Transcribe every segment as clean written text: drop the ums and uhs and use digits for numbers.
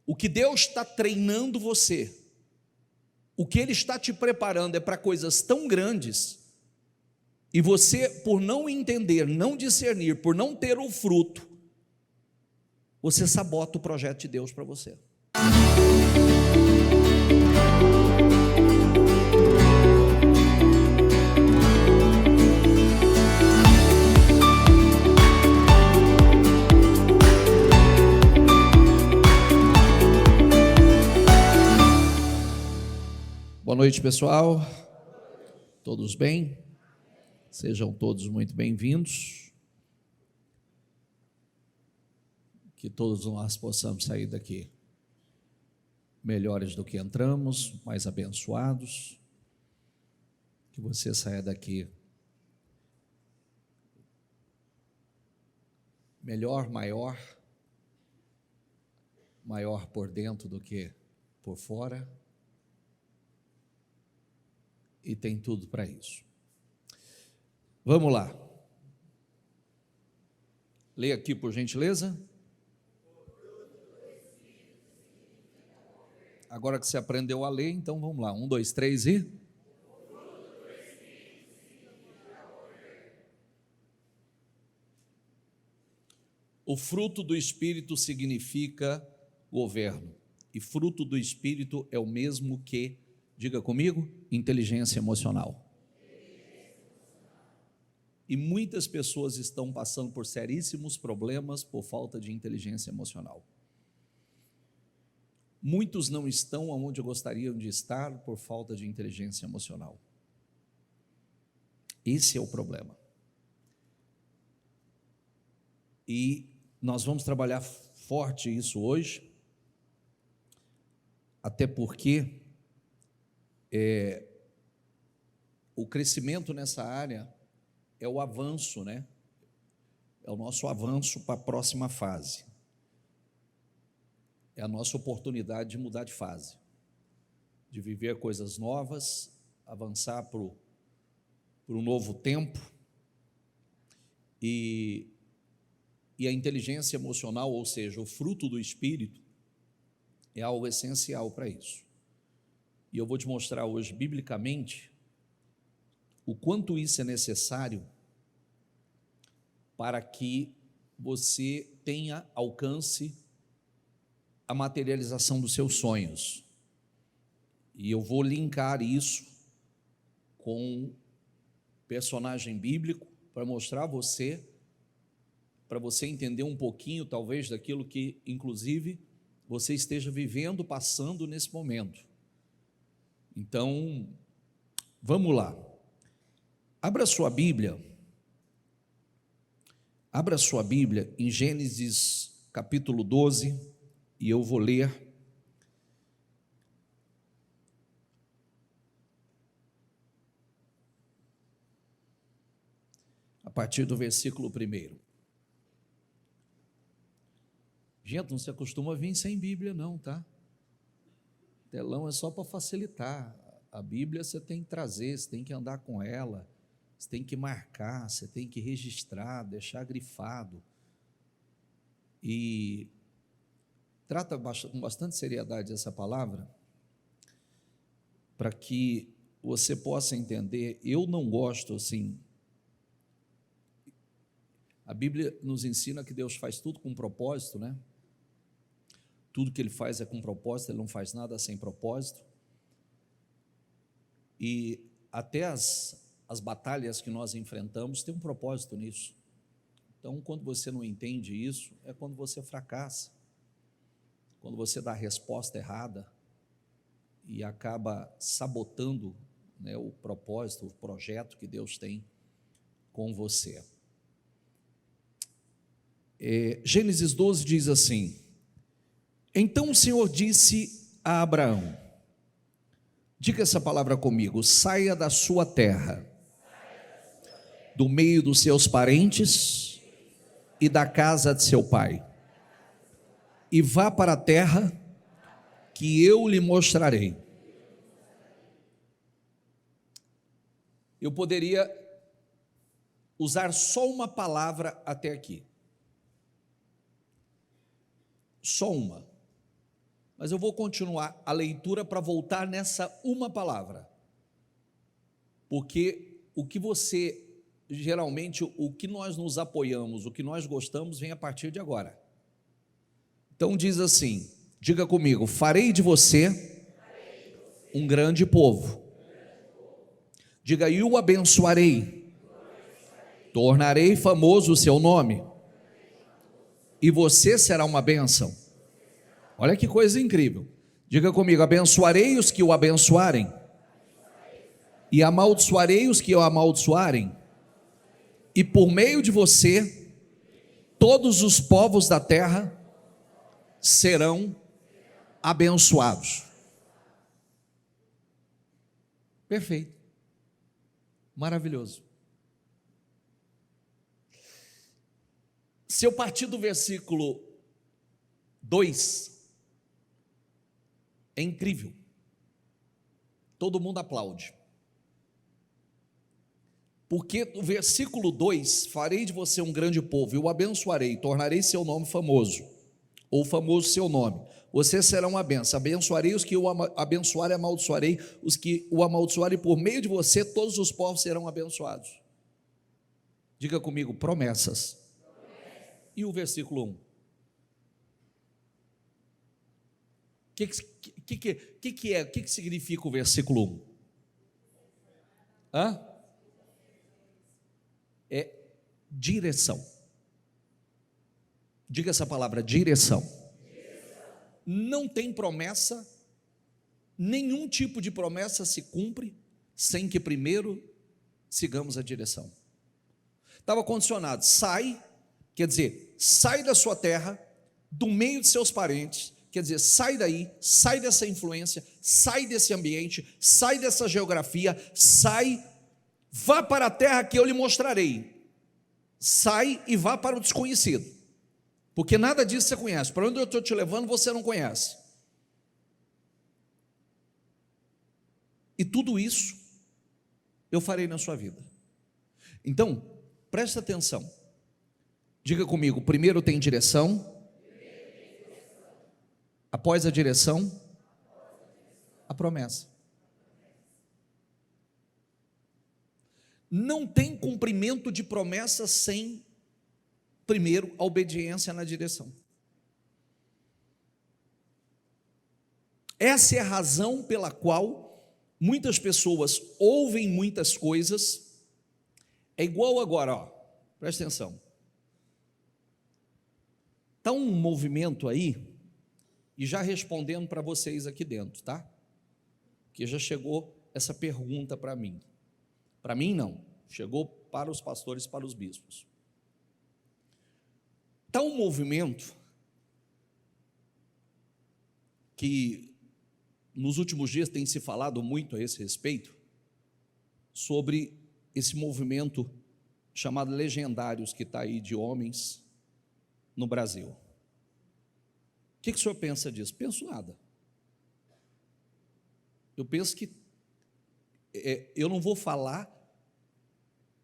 O que Deus está treinando você, o que Ele está te preparando é para coisas tão grandes, e você, por não entender, não discernir, por não ter o fruto, você sabota o projeto de Deus para você. Boa noite, pessoal. Todos bem? Sejam todos muito bem-vindos. Que todos nós possamos sair daqui melhores do que entramos, mais abençoados. Que você saia daqui melhor, maior por dentro do que por fora. E tem tudo para isso. Vamos lá. Leia aqui, por gentileza. Agora que você aprendeu a ler, então vamos lá. 1, 2, 3 e... O fruto do Espírito significa governo. E fruto do Espírito é o mesmo que, diga comigo, inteligência emocional. E muitas pessoas estão passando por seríssimos problemas por falta de inteligência emocional. Muitos não estão onde gostariam de estar por falta de inteligência emocional. Esse é o problema. E nós vamos trabalhar forte isso hoje, até porque o crescimento nessa área é o avanço, né? É o nosso avanço para a próxima fase. É a nossa oportunidade de mudar de fase, de viver coisas novas, avançar para um novo tempo. E a inteligência emocional, ou seja, o fruto do Espírito, é algo essencial para isso. E eu vou te mostrar hoje, biblicamente, o quanto isso é necessário para que você tenha alcance a materialização dos seus sonhos. E eu vou linkar isso com personagem bíblico para mostrar a você, para você entender um pouquinho, talvez, daquilo que, inclusive, você esteja vivendo, passando nesse momento. Então, vamos lá. Abra sua Bíblia em Gênesis capítulo 12, e eu vou ler a partir do versículo 1. Gente, não se acostuma a vir sem Bíblia não, tá? Telão é só para facilitar. A Bíblia você tem que trazer, você tem que andar com ela, você tem que marcar, você tem que registrar, deixar grifado. E trata com bastante seriedade essa palavra, para que você possa entender. Eu não gosto assim. A Bíblia nos ensina que Deus faz tudo com propósito, né? Tudo que Ele faz é com propósito, Ele não faz nada sem propósito. E até as batalhas que nós enfrentamos tem um propósito nisso. Então, quando você não entende isso, é quando você fracassa, quando você dá a resposta errada e acaba sabotando, né, o propósito, o projeto que Deus tem com você. Gênesis 12 diz assim: então o Senhor disse a Abraão, diga essa palavra comigo, saia da sua terra, do meio dos seus parentes e da casa de seu pai, e vá para a terra que eu lhe mostrarei. Eu poderia usar só uma palavra até aqui, só uma, Mas eu vou continuar a leitura para voltar nessa uma palavra. Porque o que você, geralmente, o que nós nos apoiamos, o que nós gostamos, vem a partir de agora. Então diz assim, diga comigo: farei de você um grande povo. Diga: e o abençoarei, tornarei famoso o seu nome, e você será uma bênção. Olha que coisa incrível. Diga comigo: abençoarei os que o abençoarem, e amaldiçoarei os que o amaldiçoarem, e por meio de você, todos os povos da terra serão abençoados. Perfeito, maravilhoso. Se eu partir do versículo 2, é incrível, todo mundo aplaude, porque o versículo 2, farei de você um grande povo, e o abençoarei, tornarei seu nome famoso, ou famoso seu nome, você será uma bênção, abençoarei os que o abençoarem, amaldiçoarei os que o amaldiçoarem, por meio de você todos os povos serão abençoados. Diga comigo: promessas. E o versículo 1? O que significa o versículo 1? É direção. Diga essa palavra: direção. Não tem promessa, nenhum tipo de promessa se cumpre sem que primeiro sigamos a direção. Estava condicionado: sai, quer dizer, sai da sua terra, do meio de seus parentes, quer dizer, sai daí, sai dessa influência, sai desse ambiente, sai dessa geografia, sai, vá para a terra que eu lhe mostrarei. Sai e vá para o desconhecido, porque nada disso você conhece. Para onde eu estou te levando, você não conhece. E tudo isso eu farei na sua vida. Então, presta atenção. Diga comigo: primeiro tem direção. Após a direção, a promessa. Não tem cumprimento de promessa sem, primeiro, a obediência na direção. Essa é a razão pela qual muitas pessoas ouvem muitas coisas. É igual agora, ó, presta atenção. Está um movimento aí, e já respondendo para vocês aqui dentro, tá? Que já chegou essa pergunta para mim. Para mim não, chegou para os pastores, para os bispos. Está um movimento que nos últimos dias tem se falado muito a esse respeito, sobre esse movimento chamado Legendários, que está aí, de homens no Brasil. O que o senhor pensa disso? Penso nada. Eu penso que eu não vou falar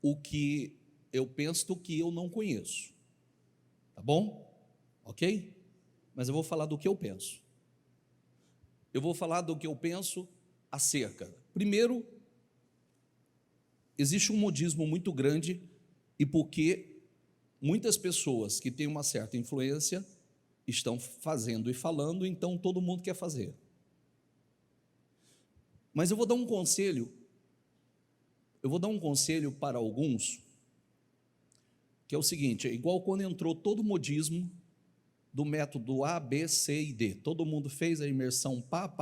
o que eu penso do que eu não conheço, tá bom? Ok? Mas eu vou falar do que eu penso. Eu vou falar do que eu penso acerca. Primeiro, existe um modismo muito grande, e porque muitas pessoas que têm uma certa influência estão fazendo e falando, então todo mundo quer fazer. Mas eu vou dar um conselho para alguns, que é o seguinte: é igual quando entrou todo o modismo do método A, B, C e D. Todo mundo fez a imersão pá.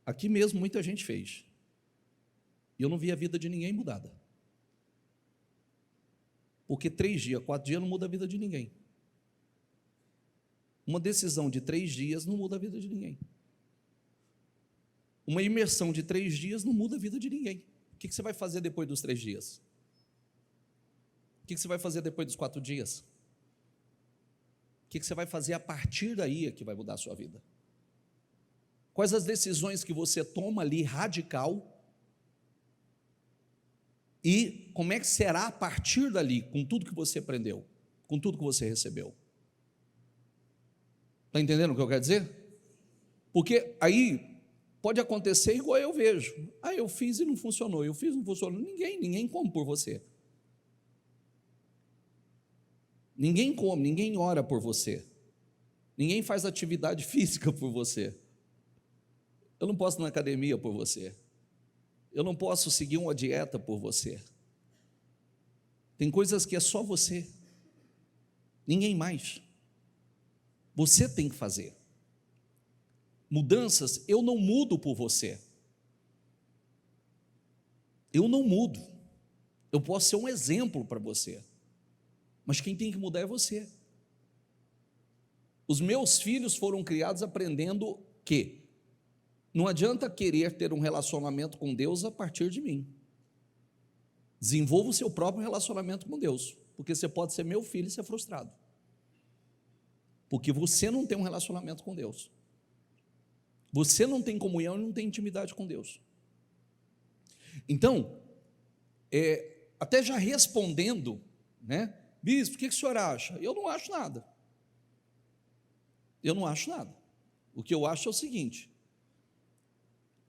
Aqui mesmo muita gente fez. E eu não vi a vida de ninguém mudada. Porque 3 dias, 4 dias não muda a vida de ninguém. Uma decisão de 3 dias não muda a vida de ninguém. Uma imersão de 3 dias não muda a vida de ninguém. O que você vai fazer depois dos 3 dias? O que você vai fazer depois dos 4 dias? O que você vai fazer a partir daí é que vai mudar a sua vida? Quais as decisões que você toma ali radical? E como é que será a partir dali, com tudo que você aprendeu, com tudo que você recebeu? Está entendendo o que eu quero dizer? Porque aí pode acontecer igual eu vejo. Eu fiz e não funcionou, eu fiz e não funcionou. Ninguém come por você. Ninguém come, ninguém ora por você. Ninguém faz atividade física por você. Eu não posso ir na academia por você. Eu não posso seguir uma dieta por você. Tem coisas que é só você. Ninguém mais. Você tem que fazer. Mudanças, eu não mudo por você. Eu não mudo. Eu posso ser um exemplo para você. Mas quem tem que mudar é você. Os meus filhos foram criados aprendendo que não adianta querer ter um relacionamento com Deus a partir de mim. Desenvolva o seu próprio relacionamento com Deus, porque você pode ser meu filho e ser frustrado. Porque você não tem um relacionamento com Deus. Você não tem comunhão e não tem intimidade com Deus. Então, até já respondendo, né? Bispo, o que o senhor acha? Eu não acho nada. Eu não acho nada. O que eu acho é o seguinte: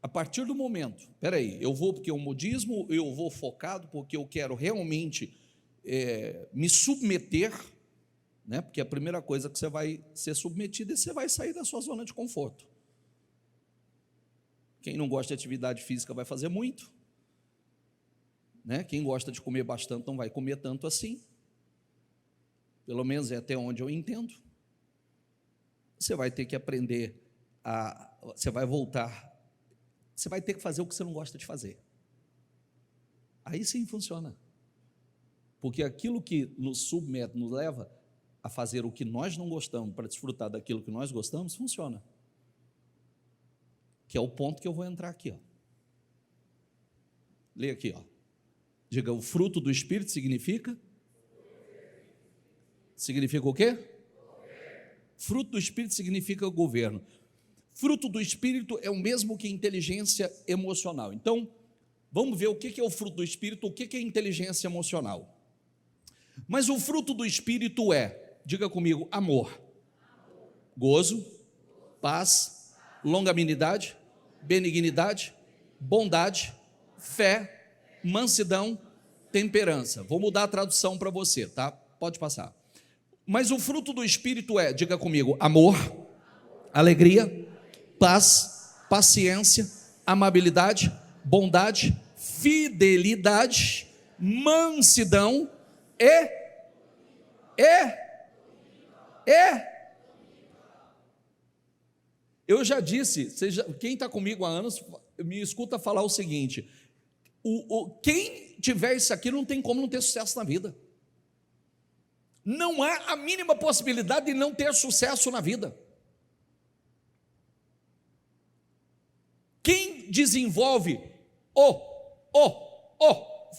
a partir do momento, espera aí, eu vou porque é um modismo, eu vou focado porque eu quero realmente me submeter, né? Porque a primeira coisa que você vai ser submetido é você vai sair da sua zona de conforto. Quem não gosta de atividade física vai fazer muito, né? Quem gosta de comer bastante não vai comer tanto assim. Pelo menos é até onde eu entendo. Você vai ter que aprender você vai voltar, você vai ter que fazer o que você não gosta de fazer. Aí sim funciona. Porque aquilo que nos submete, nos leva a fazer o que nós não gostamos para desfrutar daquilo que nós gostamos, funciona. Que é o ponto que eu vou entrar aqui, ó. Leia aqui, ó. Diga, o fruto do Espírito significa o quê? Fruto do Espírito significa governo. Fruto do Espírito é o mesmo que inteligência emocional. Então, vamos ver o que é o fruto do Espírito, o que é inteligência emocional. Mas o fruto do Espírito diga comigo, amor, gozo, paz, longanimidade, benignidade, bondade, fé, mansidão, temperança. Vou mudar a tradução para você, tá? Pode passar. Mas o fruto do Espírito diga comigo, amor, alegria, paz, paciência, amabilidade, bondade, fidelidade, mansidão Eu já disse, quem está comigo há anos, me escuta falar o seguinte: quem tiver isso aqui não tem como não ter sucesso na vida. Não há a mínima possibilidade de não ter sucesso na vida. Quem desenvolve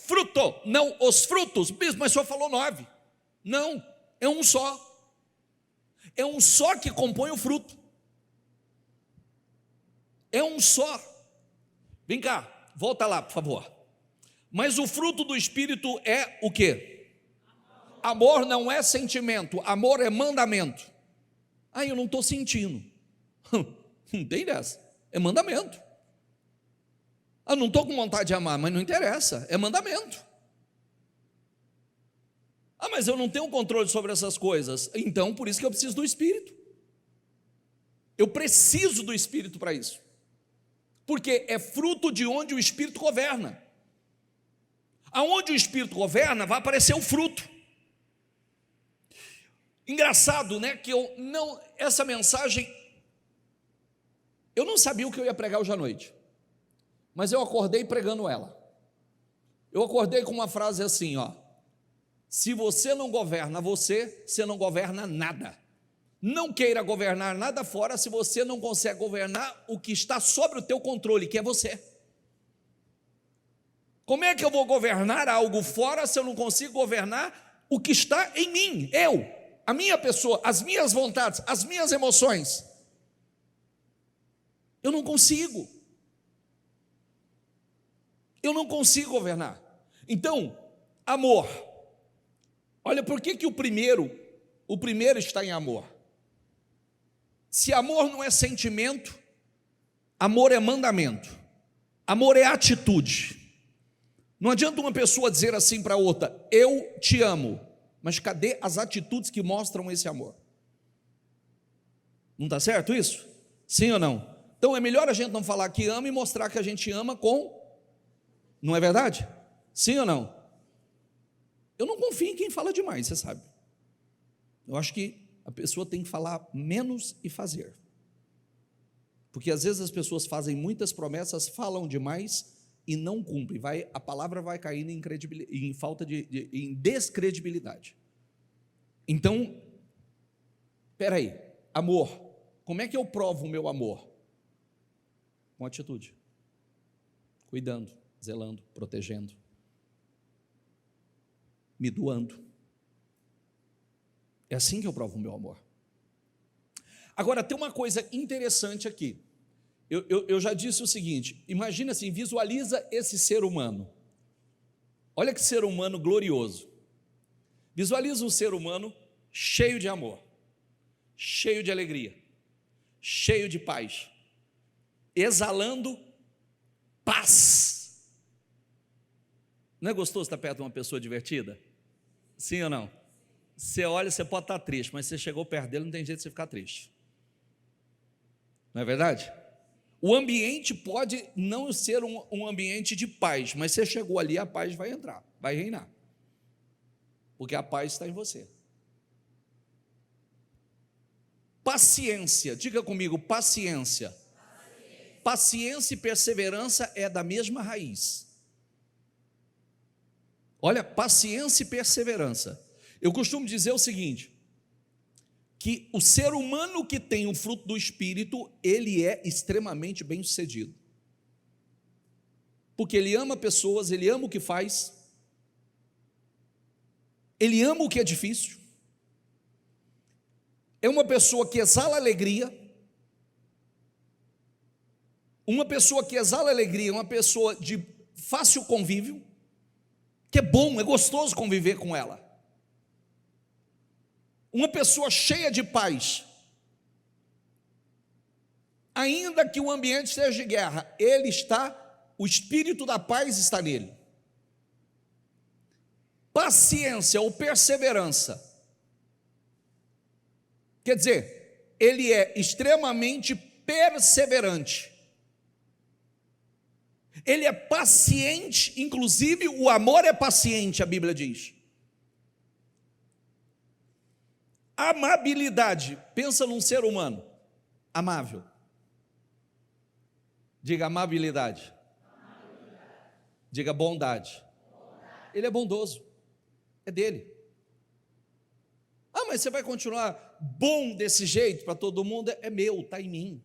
fruto, não os frutos, mas o senhor falou 9. Não, é um só. É um só que compõe o fruto. É um só. Vem cá, volta lá, por favor. Mas o fruto do Espírito é o quê? Amor não é sentimento, amor é mandamento. Eu não estou sentindo. Não tem dessa, é mandamento. Não estou com vontade de amar, mas não interessa, é mandamento. Mas eu não tenho controle sobre essas coisas. Então, por isso que eu preciso do Espírito. Eu preciso do Espírito para isso. Porque é fruto de onde o Espírito governa. Aonde o Espírito governa, vai aparecer o fruto. Engraçado, né, que essa mensagem, eu não sabia o que eu ia pregar hoje à noite, mas eu acordei pregando ela. Eu acordei com uma frase assim, se você não governa você não governa nada. Não queira governar nada fora se você não consegue governar o que está sobre o teu controle, que é você. Como é que eu vou governar algo fora se eu não consigo governar o que está em mim, a minha pessoa, as minhas vontades, as minhas emoções? Eu não consigo. Eu não consigo governar. Então, amor. Olha, por que o primeiro está em amor? Se amor não é sentimento, amor é mandamento, amor é atitude. Não adianta uma pessoa dizer assim para outra: eu te amo, mas cadê as atitudes que mostram esse amor? Não está certo isso? Sim ou não? Então é melhor a gente não falar que ama e mostrar que a gente ama com... Não é verdade? Sim ou não? Eu não confio em quem fala demais, você sabe. Eu acho que a pessoa tem que falar menos e fazer. Porque às vezes as pessoas fazem muitas promessas, falam demais e não cumprem. A palavra vai caindo em falta em descredibilidade. Então, espera aí, amor. Como é que eu provo o meu amor? Com atitude. Cuidando, zelando, protegendo. Me doando. É assim que eu provo o meu amor. Agora, tem uma coisa interessante aqui. Eu já disse o seguinte: imagina assim, visualiza esse ser humano. Olha que ser humano glorioso. Visualiza um ser humano cheio de amor, cheio de alegria, cheio de paz, exalando paz. Não é gostoso estar perto de uma pessoa divertida? Sim ou não? Você olha, você pode estar triste, mas você chegou perto dele, não tem jeito de você ficar triste. Não é verdade? O ambiente pode não ser um ambiente de paz, mas você chegou ali, a paz vai entrar, vai reinar. Porque a paz está em você. Paciência, diga comigo, paciência. Paciência e perseverança é da mesma raiz. Olha, paciência e perseverança. Eu costumo dizer o seguinte, que o ser humano que tem o fruto do Espírito, ele é extremamente bem-sucedido. Porque ele ama pessoas, ele ama o que faz, ele ama o que é difícil, é uma pessoa que exala alegria, uma pessoa uma pessoa de fácil convívio, que é bom, é gostoso conviver com ela. Uma pessoa cheia de paz, ainda que o ambiente seja de guerra, o espírito da paz está nele. Paciência ou perseverança, quer dizer, ele é extremamente perseverante, ele é paciente, inclusive o amor é paciente, a Bíblia diz. Amabilidade, pensa num ser humano amável. Diga amabilidade. Diga bondade. Ele é bondoso, é dele. Ah, mas você vai continuar bom desse jeito para todo mundo? É meu, está em mim.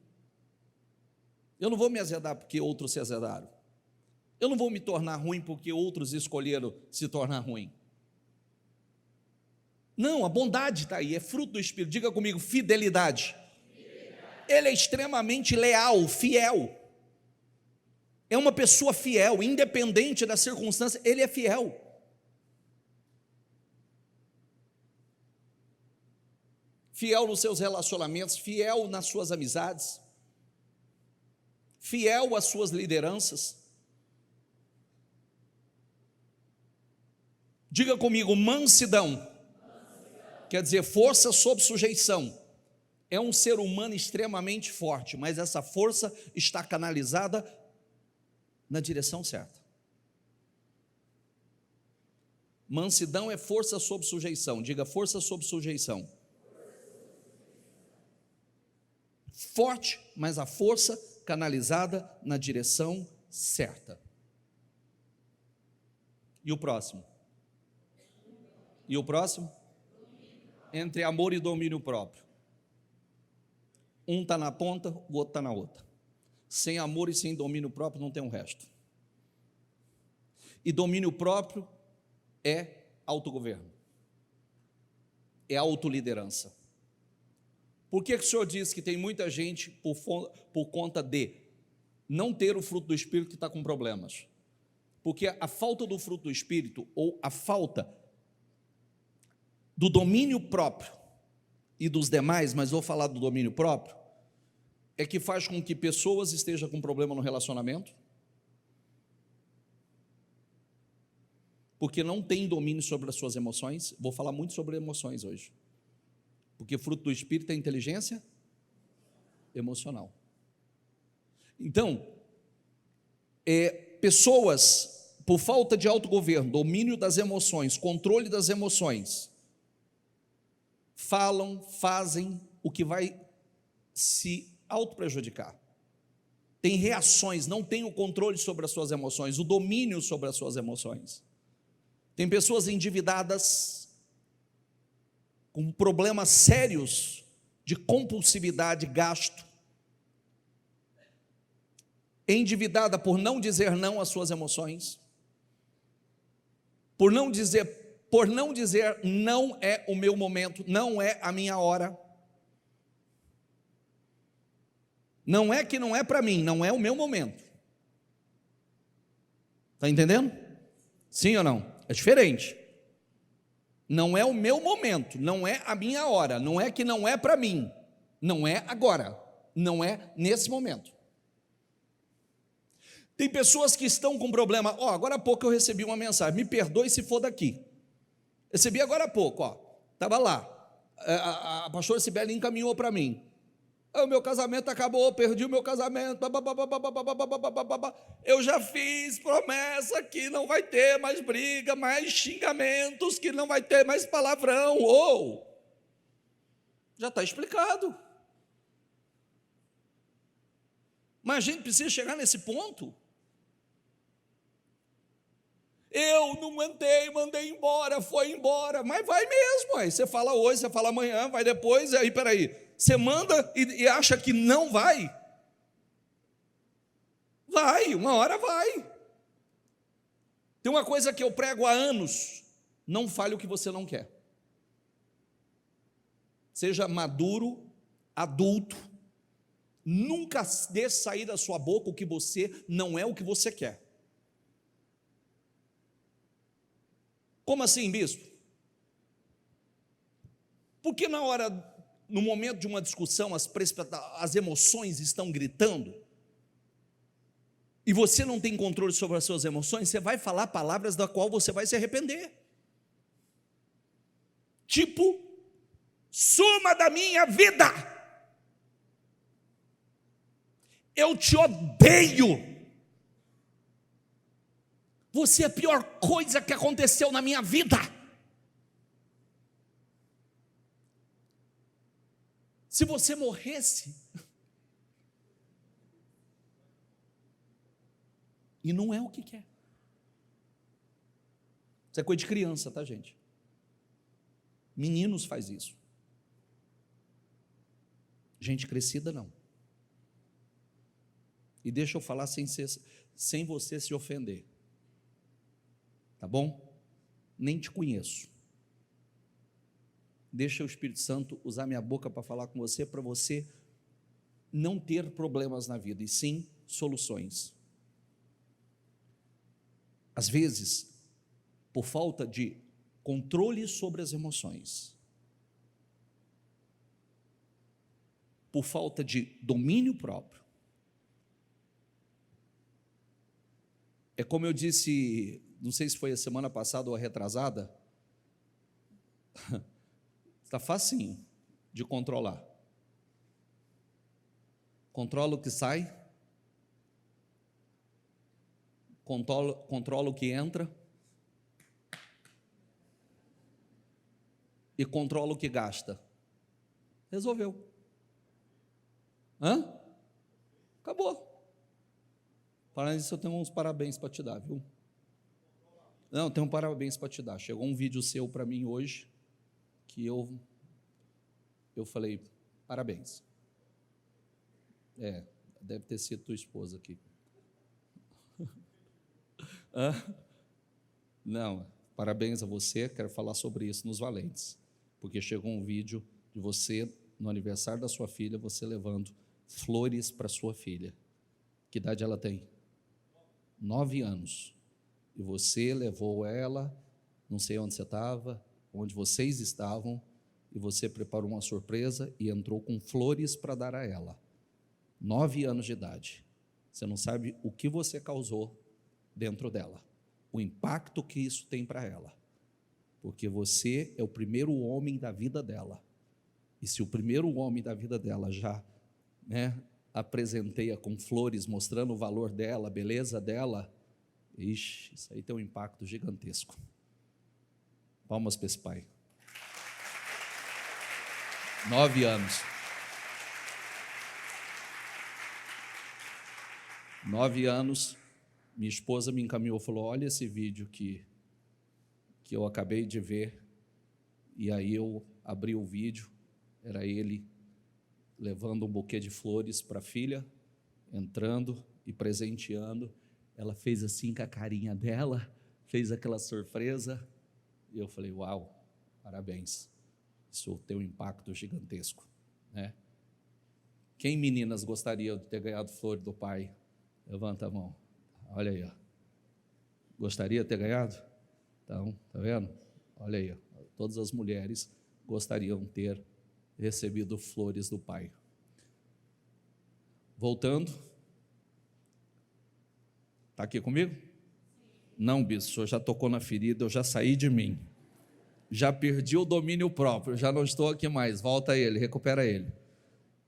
Eu não vou me azedar porque outros se azedaram. Eu não vou me tornar ruim porque outros escolheram se tornar ruim. Não, a bondade está aí, é fruto do Espírito. Diga comigo, fidelidade. Ele é extremamente leal, fiel. É uma pessoa fiel, independente da circunstância, ele é fiel. Fiel nos seus relacionamentos, fiel nas suas amizades, fiel às suas lideranças. Diga comigo, mansidão. Quer dizer, força sob sujeição. É um ser humano extremamente forte, mas essa força está canalizada na direção certa. Mansidão é força sob sujeição. Diga, força sob sujeição. Forte, mas a força canalizada na direção certa. E o próximo? E o próximo? Entre amor e domínio próprio. Um está na ponta, o outro está na outra. Sem amor e sem domínio próprio não tem um resto. E domínio próprio é autogoverno, é autoliderança. Por que o Senhor diz que tem muita gente por conta de não ter o fruto do Espírito que está com problemas? Porque a falta do fruto do Espírito, ou a falta do domínio próprio e dos demais, mas vou falar do domínio próprio, é que faz com que pessoas estejam com problema no relacionamento, porque não tem domínio sobre as suas emoções. Vou falar muito sobre emoções hoje, porque fruto do Espírito é inteligência emocional. Então, pessoas, por falta de autogoverno, domínio das emoções, controle das emoções, falam, fazem o que vai se autoprejudicar. Tem reações, não tem o controle sobre as suas emoções, o domínio sobre as suas emoções. Tem pessoas endividadas, com problemas sérios de compulsividade, gasto, endividada por não dizer não às suas emoções, por não dizer não é o meu momento, não é a minha hora, não é que não é para mim, não é o meu momento. Está entendendo? Sim ou não? É diferente. Não é o meu momento, não é a minha hora, não é que não é para mim, não é agora, não é nesse momento. Tem pessoas que estão com problema. Agora há pouco eu recebi uma mensagem, me perdoe se for daqui. Recebi agora há pouco, estava lá, a pastora Sibeli encaminhou para mim. O meu casamento acabou, perdi o meu casamento, eu já fiz promessa que não vai ter mais briga, mais xingamentos, que não vai ter mais palavrão, já está explicado. Mas a gente precisa chegar nesse ponto. Eu não aguentei, mandei embora, foi embora, mas vai mesmo, aí você fala hoje, você fala amanhã, vai depois, aí peraí, você manda e acha que não vai? Vai, uma hora vai. Tem uma coisa que eu prego há anos: não fale o que você não quer. Seja maduro, adulto, nunca deixe sair da sua boca o que você não é o que você quer. Como assim, bispo? Porque no momento de uma discussão, as emoções estão gritando, e você não tem controle sobre as suas emoções, você vai falar palavras da qual você vai se arrepender. Tipo, suma da minha vida, eu te odeio, você é a pior coisa que aconteceu na minha vida. Se você morresse, e não é o que quer. Isso é coisa de criança, tá, gente? Meninos faz isso. Gente crescida não. E deixa eu falar sem você se ofender. Tá bom? Nem te conheço. Deixa o Espírito Santo usar minha boca para falar com você, para você não ter problemas na vida, e sim soluções. Às vezes, por falta de controle sobre as emoções, por falta de domínio próprio, é como eu disse, não sei se foi a semana passada ou a retrasada, está facinho de controlar. Controla o que sai, controla o que entra e controla o que gasta. Resolveu. Acabou. Falando disso, eu tenho uns parabéns para te dar, viu? Não, eu tenho um parabéns para te dar. Chegou um vídeo seu para mim hoje, que eu falei, parabéns. Deve ter sido tua esposa aqui. Não, parabéns a você, quero falar sobre isso nos Valentes, porque chegou um vídeo de você, no aniversário da sua filha, você levando flores para sua filha. Que idade ela tem? 9 anos. E você levou ela, não sei onde você estava, onde vocês estavam, e você preparou uma surpresa e entrou com flores para dar a ela. 9 anos de idade. Você não sabe o que você causou dentro dela, o impacto que isso tem para ela, porque você é o primeiro homem da vida dela. E se o primeiro homem da vida dela já, apresenteia com flores, mostrando o valor dela, a beleza dela, ixi, isso aí tem um impacto gigantesco. Palmas para esse pai. 9 anos. 9 anos, minha esposa me encaminhou, falou: olha esse vídeo que eu acabei de ver. E aí eu abri o vídeo, era ele levando um buquê de flores para a filha, entrando e presenteando. Ela fez assim com a carinha dela, fez aquela surpresa, e eu falei: uau, parabéns, isso tem um impacto gigantesco, né? Quem, meninas, gostaria de ter ganhado flores do pai? Levanta a mão. Olha aí, ó. Gostaria de ter ganhado? Então, tá vendo? Olha aí, ó. Todas as mulheres gostariam de ter recebido flores do pai. Voltando. Está aqui comigo? Não, bispo, o senhor já tocou na ferida, eu já saí de mim. Já perdi o domínio próprio, já não estou aqui mais. Volta ele, recupera ele.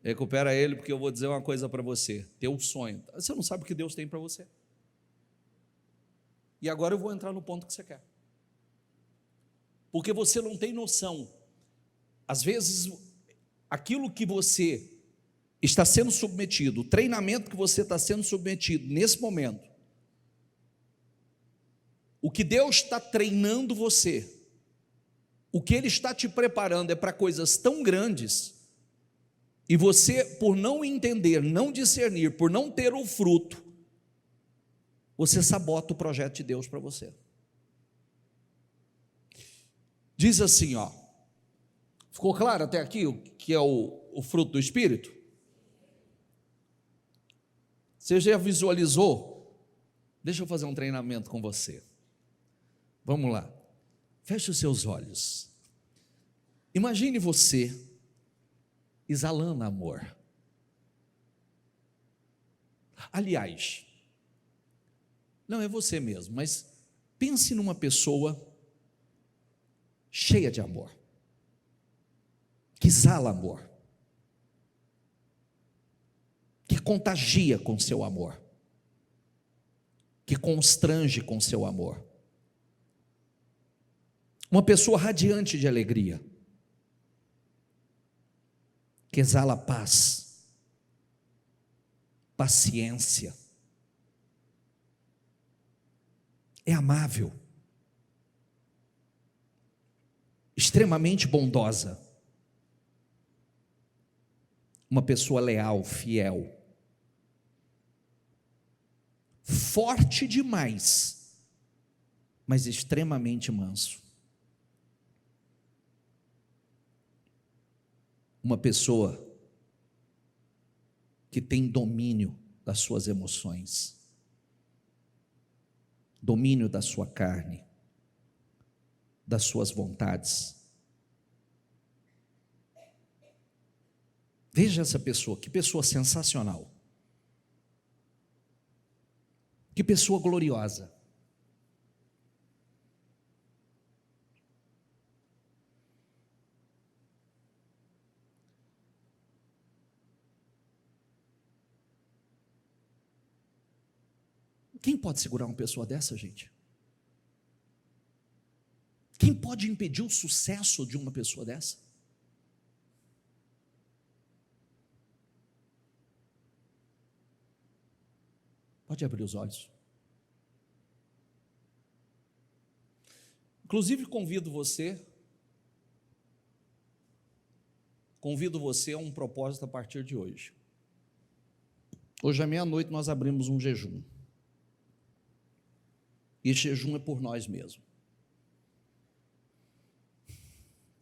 Recupera ele, porque eu vou dizer uma coisa para você. Teu sonho, você não sabe o que Deus tem para você. E agora eu vou entrar no ponto que você quer. Porque você não tem noção. Às vezes, aquilo que você está sendo submetido, o treinamento que você está sendo submetido nesse momento, o que Deus está treinando você, o que Ele está te preparando é para coisas tão grandes, e você, por não entender, não discernir, por não ter o fruto, você sabota o projeto de Deus para você. Diz assim, ó, ficou claro até aqui o que é o fruto do Espírito? Você já visualizou? Deixa eu fazer um treinamento com você. Vamos lá, feche os seus olhos. Imagine você exalando amor. Aliás, não é você mesmo, mas pense numa pessoa cheia de amor, que exala amor, que contagia com seu amor, que constrange com seu amor. Uma pessoa radiante de alegria, que exala paz, paciência, é amável, extremamente bondosa, uma pessoa leal, fiel, forte demais, mas extremamente manso. Uma pessoa que tem domínio das suas emoções, domínio da sua carne, das suas vontades. Veja essa pessoa, que pessoa sensacional, que pessoa gloriosa. Quem pode segurar uma pessoa dessa, gente? Quem pode impedir o sucesso de uma pessoa dessa? Pode abrir os olhos. Inclusive, convido você a um propósito a partir de hoje. Hoje à meia-noite nós abrimos um jejum. E esse jejum é por nós mesmos,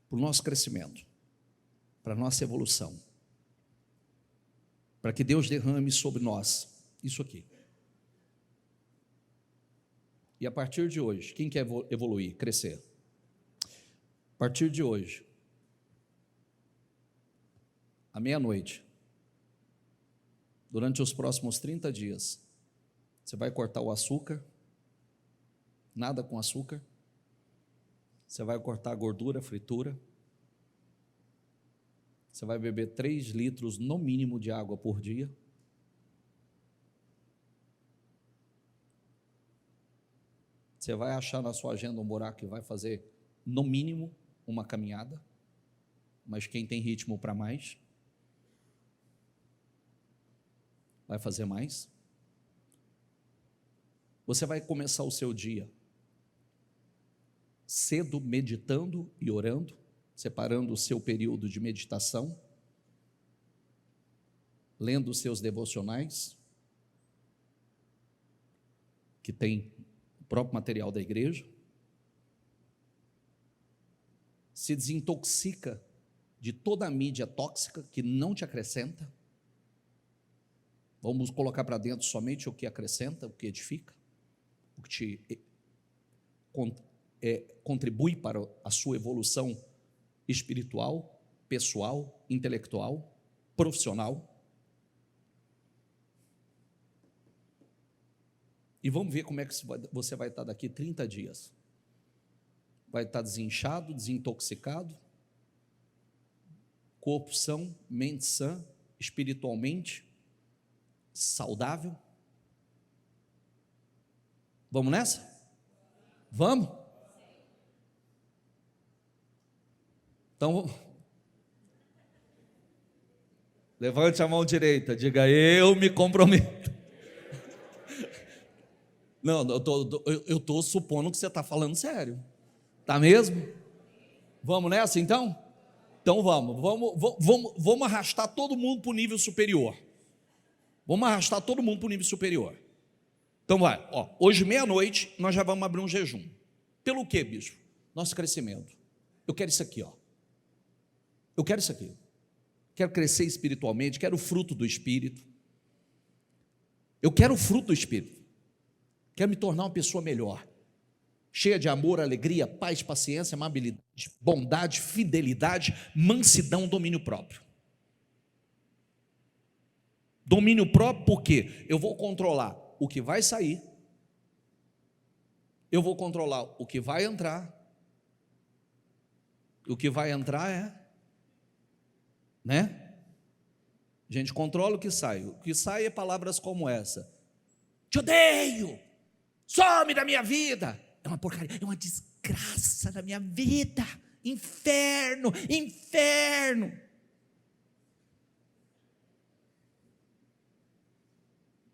para o nosso crescimento, para a nossa evolução, para que Deus derrame sobre nós isso aqui. E a partir de hoje, quem quer evoluir, crescer? A partir de hoje, à meia-noite, Durante os próximos 30 dias, você vai cortar o açúcar, nada com açúcar, você vai cortar a gordura, a fritura, você vai beber 3 litros no mínimo de água por dia. Você vai achar na sua agenda um buraco e vai fazer, no mínimo, uma caminhada, mas quem tem ritmo para mais, vai fazer mais. Você vai começar o seu dia cedo, meditando e orando, separando o seu período de meditação, lendo os seus devocionais, que tem o próprio material da igreja, se desintoxica de toda a mídia tóxica que não te acrescenta. Vamos colocar para dentro somente o que acrescenta, o que edifica, o que te contribui para a sua evolução espiritual, pessoal, intelectual, profissional. E vamos ver como é que você vai estar daqui 30 dias. Vai estar desinchado, desintoxicado, corpo são, mente sã, espiritualmente saudável. Vamos nessa? Vamos? Então, levante a mão direita, diga: eu me comprometo. Não, eu estou supondo que você está falando sério. Tá mesmo? Vamos nessa então? Então vamos arrastar todo mundo para o nível superior. Vamos arrastar todo mundo para o nível superior. Então vai, hoje meia-noite nós já vamos abrir um jejum. Pelo quê, bispo? Nosso crescimento. Eu quero isso aqui, Eu quero isso aqui. Quero crescer espiritualmente, quero o fruto do Espírito. Eu quero o fruto do Espírito. Quero me tornar uma pessoa melhor, cheia de amor, alegria, paz, paciência, amabilidade, bondade, fidelidade, mansidão, domínio próprio. Domínio próprio porque eu vou controlar o que vai sair, eu vou controlar o que vai entrar. O que vai entrar né? A gente controla o que sai é palavras como essa: te odeio, some da minha vida, é uma porcaria, é uma desgraça da minha vida, inferno, inferno.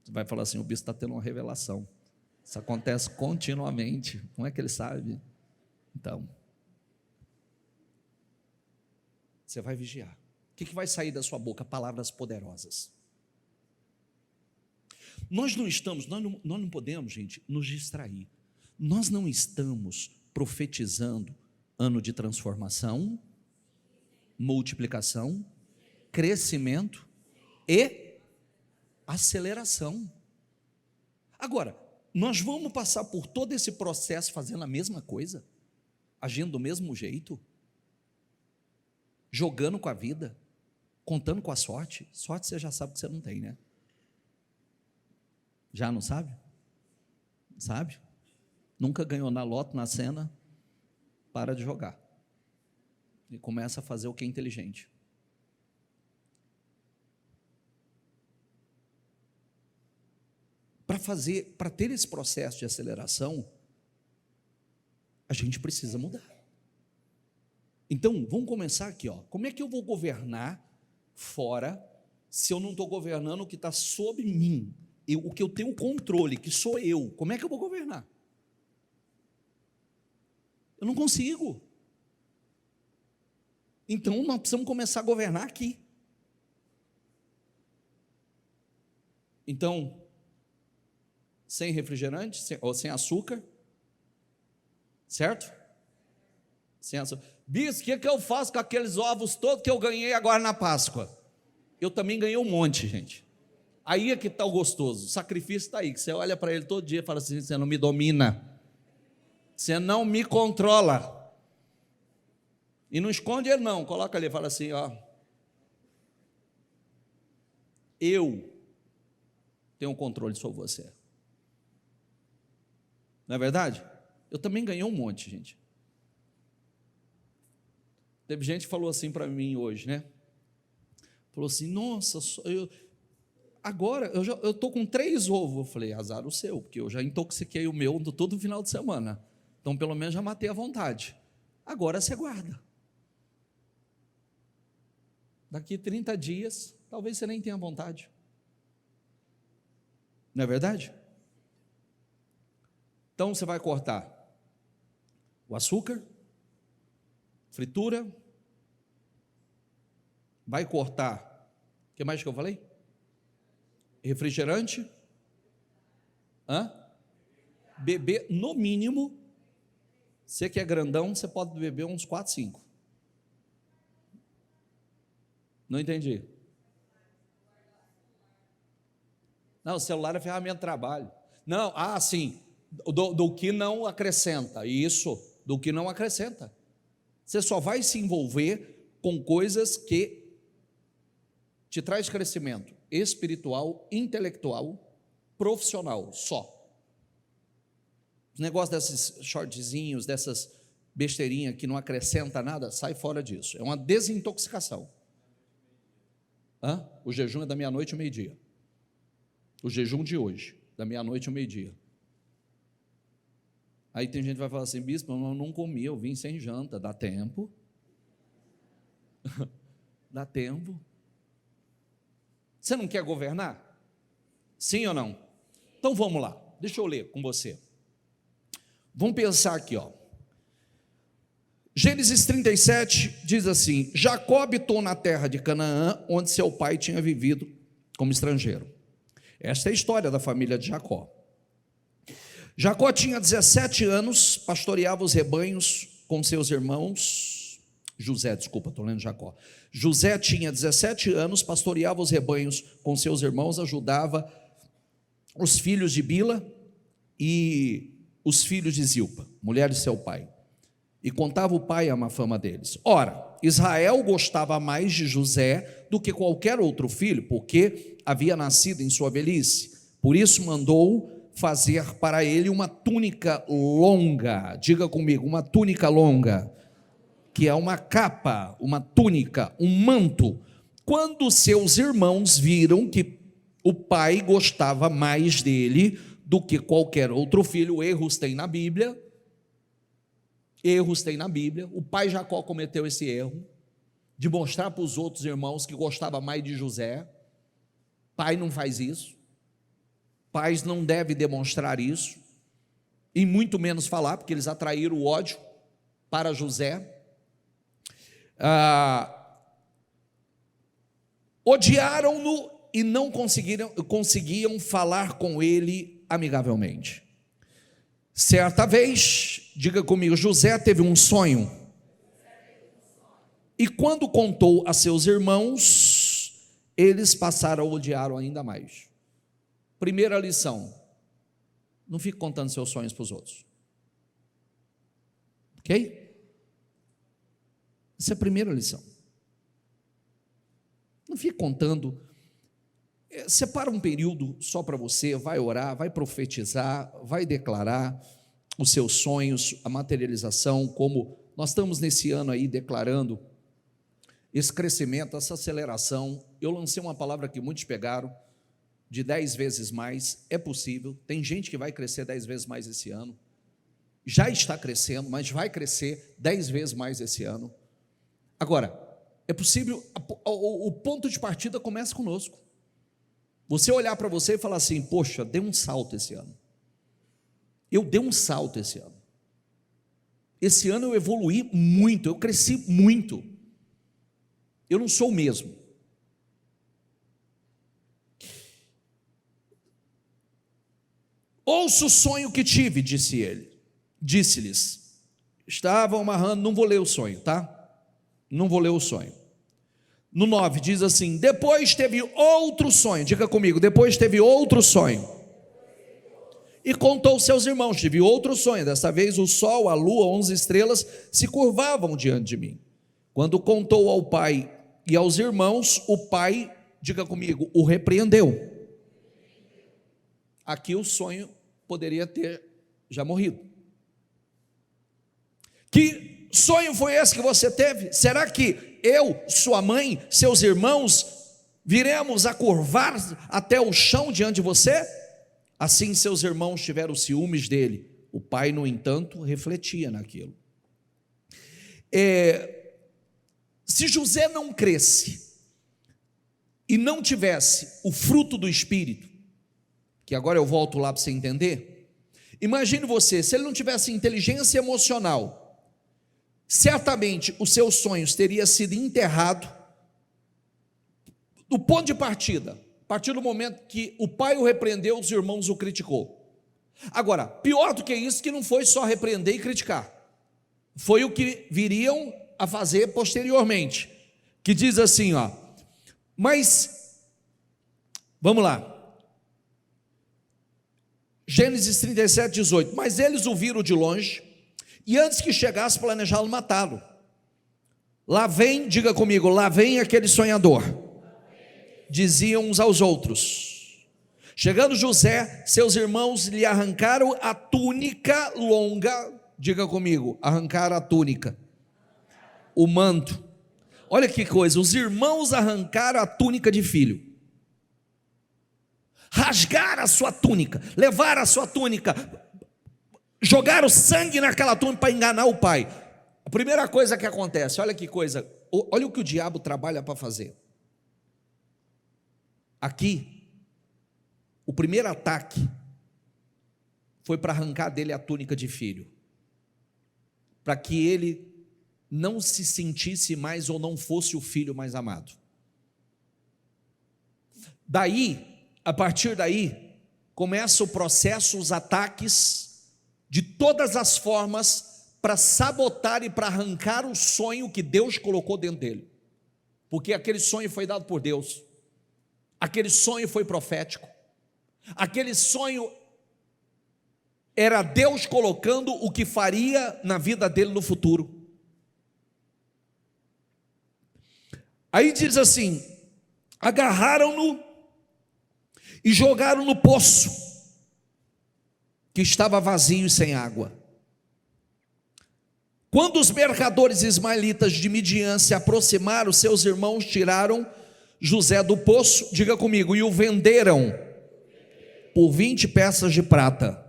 Você vai falar assim: o bispo está tendo uma revelação, isso acontece continuamente, como é que ele sabe? Então, você vai vigiar. O que vai sair da sua boca? Palavras poderosas. Nós não podemos, gente, nos distrair. Nós não estamos profetizando ano de transformação, multiplicação, crescimento e aceleração. Agora, nós vamos passar por todo esse processo fazendo a mesma coisa, agindo do mesmo jeito, jogando com a vida, contando com a sorte. Sorte você já sabe que você não tem, né? Já não sabe? Sabe? Nunca ganhou na loto, na cena, para de jogar e começa a fazer o que é inteligente. Para ter esse processo de aceleração, a gente precisa mudar. Então, vamos começar aqui, Como é que eu vou governar fora se eu não estou governando o que está sob mim? O que eu tenho controle, que sou eu. Como é que eu vou governar? Eu não consigo. Então, nós precisamos começar a governar aqui. Então, sem refrigerante, sem açúcar, certo? Sem açúcar. Bispo, o que eu faço com aqueles ovos todos que eu ganhei agora na Páscoa? Eu também ganhei um monte, gente. Aí é que está o gostoso. O sacrifício está aí, que você olha para ele todo dia e fala assim: você não me domina, você não me controla. E não esconde ele não, coloca ali e fala assim: eu tem um controle sobre você. Não é verdade? Eu também ganhei um monte, gente. Teve gente que falou assim para mim hoje, né? Falou assim, nossa, agora eu estou com 3 ovos. Eu falei, azar o seu, porque eu já intoxiquei o meu todo final de semana. Então, pelo menos, já matei à vontade. Agora você guarda. Daqui 30 dias, talvez você nem tenha vontade. Não é verdade? Então, você vai cortar o açúcar, fritura, vai cortar, o que mais que eu falei? Refrigerante, beber, no mínimo, você que é grandão, você pode beber uns 4, 5. Não entendi. Não, o celular é ferramenta de trabalho. Não, sim, do que não acrescenta, isso, do que não acrescenta. Você só vai se envolver com coisas que te traz crescimento espiritual, intelectual, profissional, só. Os negócios desses shortzinhos, dessas besteirinhas que não acrescenta nada, sai fora disso. É uma desintoxicação. O jejum é da meia-noite ao meio-dia. O jejum de hoje, da meia-noite ao meio-dia. Aí tem gente que vai falar assim, bispo, eu não comi, eu vim sem janta. Dá tempo? Dá tempo? Você não quer governar? Sim ou não? Então vamos lá, deixa eu ler com você. Vamos pensar aqui, Gênesis 37 diz assim: Jacó habitou na terra de Canaã, onde seu pai tinha vivido como estrangeiro. Esta é a história da família de Jacó. Jacó tinha 17 anos, pastoreava os rebanhos com seus irmãos. José tinha 17 anos, pastoreava os rebanhos com seus irmãos, ajudava os filhos de Bila e os filhos de Zilpa, mulher de seu pai. E contava o pai a má fama deles. Ora, Israel gostava mais de José do que qualquer outro filho, porque havia nascido em sua velhice. Por isso mandou fazer para ele uma túnica longa. Diga comigo, uma túnica longa, que é uma capa, uma túnica, um manto. Quando seus irmãos viram que o pai gostava mais dele do que qualquer outro filho, erros tem na Bíblia, o pai Jacó cometeu esse erro, de mostrar para os outros irmãos que gostava mais de José. Pai não faz isso, pais não devem demonstrar isso, e muito menos falar, porque eles atraíram o ódio para José. Odiaram-no e não conseguiam falar com ele amigavelmente. Certa vez, diga comigo, José teve um sonho, e quando contou a seus irmãos, eles passaram a odiá-lo ainda mais. Primeira lição: não fique contando seus sonhos para os outros, ok? Essa é a primeira lição. Não fique contando. Separa um período só para você, vai orar, vai profetizar, vai declarar os seus sonhos, a materialização, como nós estamos nesse ano aí declarando esse crescimento, essa aceleração. Eu lancei uma palavra que muitos pegaram, de 10 vezes mais. É possível, tem gente que vai crescer 10 vezes mais esse ano, já está crescendo, mas vai crescer 10 vezes mais esse ano. Agora, é possível, o ponto de partida começa conosco. Você olhar para você e falar assim: poxa, dei um salto esse ano. Eu dei um salto esse ano. Esse ano eu evoluí muito, eu cresci muito. Eu não sou o mesmo. Ouça o sonho que tive, disse-lhes. Estavam amarrando, não vou ler o sonho, tá? Não vou ler o sonho. No 9 diz assim: depois teve outro sonho, diga comigo, depois teve outro sonho, e contou aos seus irmãos, tive outro sonho, desta vez o sol, a lua, 11 estrelas se curvavam diante de mim. Quando contou ao pai e aos irmãos, o pai, diga comigo, o repreendeu. aqui o sonho poderia ter já morrido. Que sonho foi esse que você teve? Será que eu, sua mãe, seus irmãos, viremos a curvar até o chão diante de você? Assim seus irmãos tiveram ciúmes dele. O pai, no entanto, refletia naquilo. Se José não cresce e não tivesse o fruto do Espírito, que agora eu volto lá para você entender, imagine você, se ele não tivesse inteligência emocional, certamente os seus sonhos teriam sido enterrados do ponto de partida, a partir do momento que o pai o repreendeu, os irmãos o criticou. Agora, pior do que isso, que não foi só repreender e criticar, foi o que viriam a fazer posteriormente, que diz assim, mas, vamos lá, Gênesis 37, 18, mas eles o viram de longe, e antes que chegasse, planejaram matá-lo. Lá vem, diga comigo, lá vem aquele sonhador, diziam uns aos outros. Chegando José, seus irmãos lhe arrancaram a túnica longa, diga comigo, arrancaram a túnica, o manto. Olha que coisa, os irmãos arrancaram a túnica de filho, rasgaram a sua túnica, levaram a sua túnica, jogaram sangue naquela túnica para enganar o pai. A primeira coisa que acontece, olha que coisa, olha o que o diabo trabalha para fazer. Aqui, o primeiro ataque foi para arrancar dele a túnica de filho, para que ele não se sentisse mais ou não fosse o filho mais amado. Daí, a partir daí, começa o processo, os ataques de todas as formas para sabotar e para arrancar o sonho que Deus colocou dentro dele, porque aquele sonho foi dado por Deus, aquele sonho foi profético, aquele sonho era Deus colocando o que faria na vida dele no futuro. Aí diz assim, agarraram-no e jogaram no poço, que estava vazio e sem água. Quando os mercadores ismaelitas de Midian se aproximaram, seus irmãos tiraram José do poço, diga comigo, e o venderam por 20 peças de prata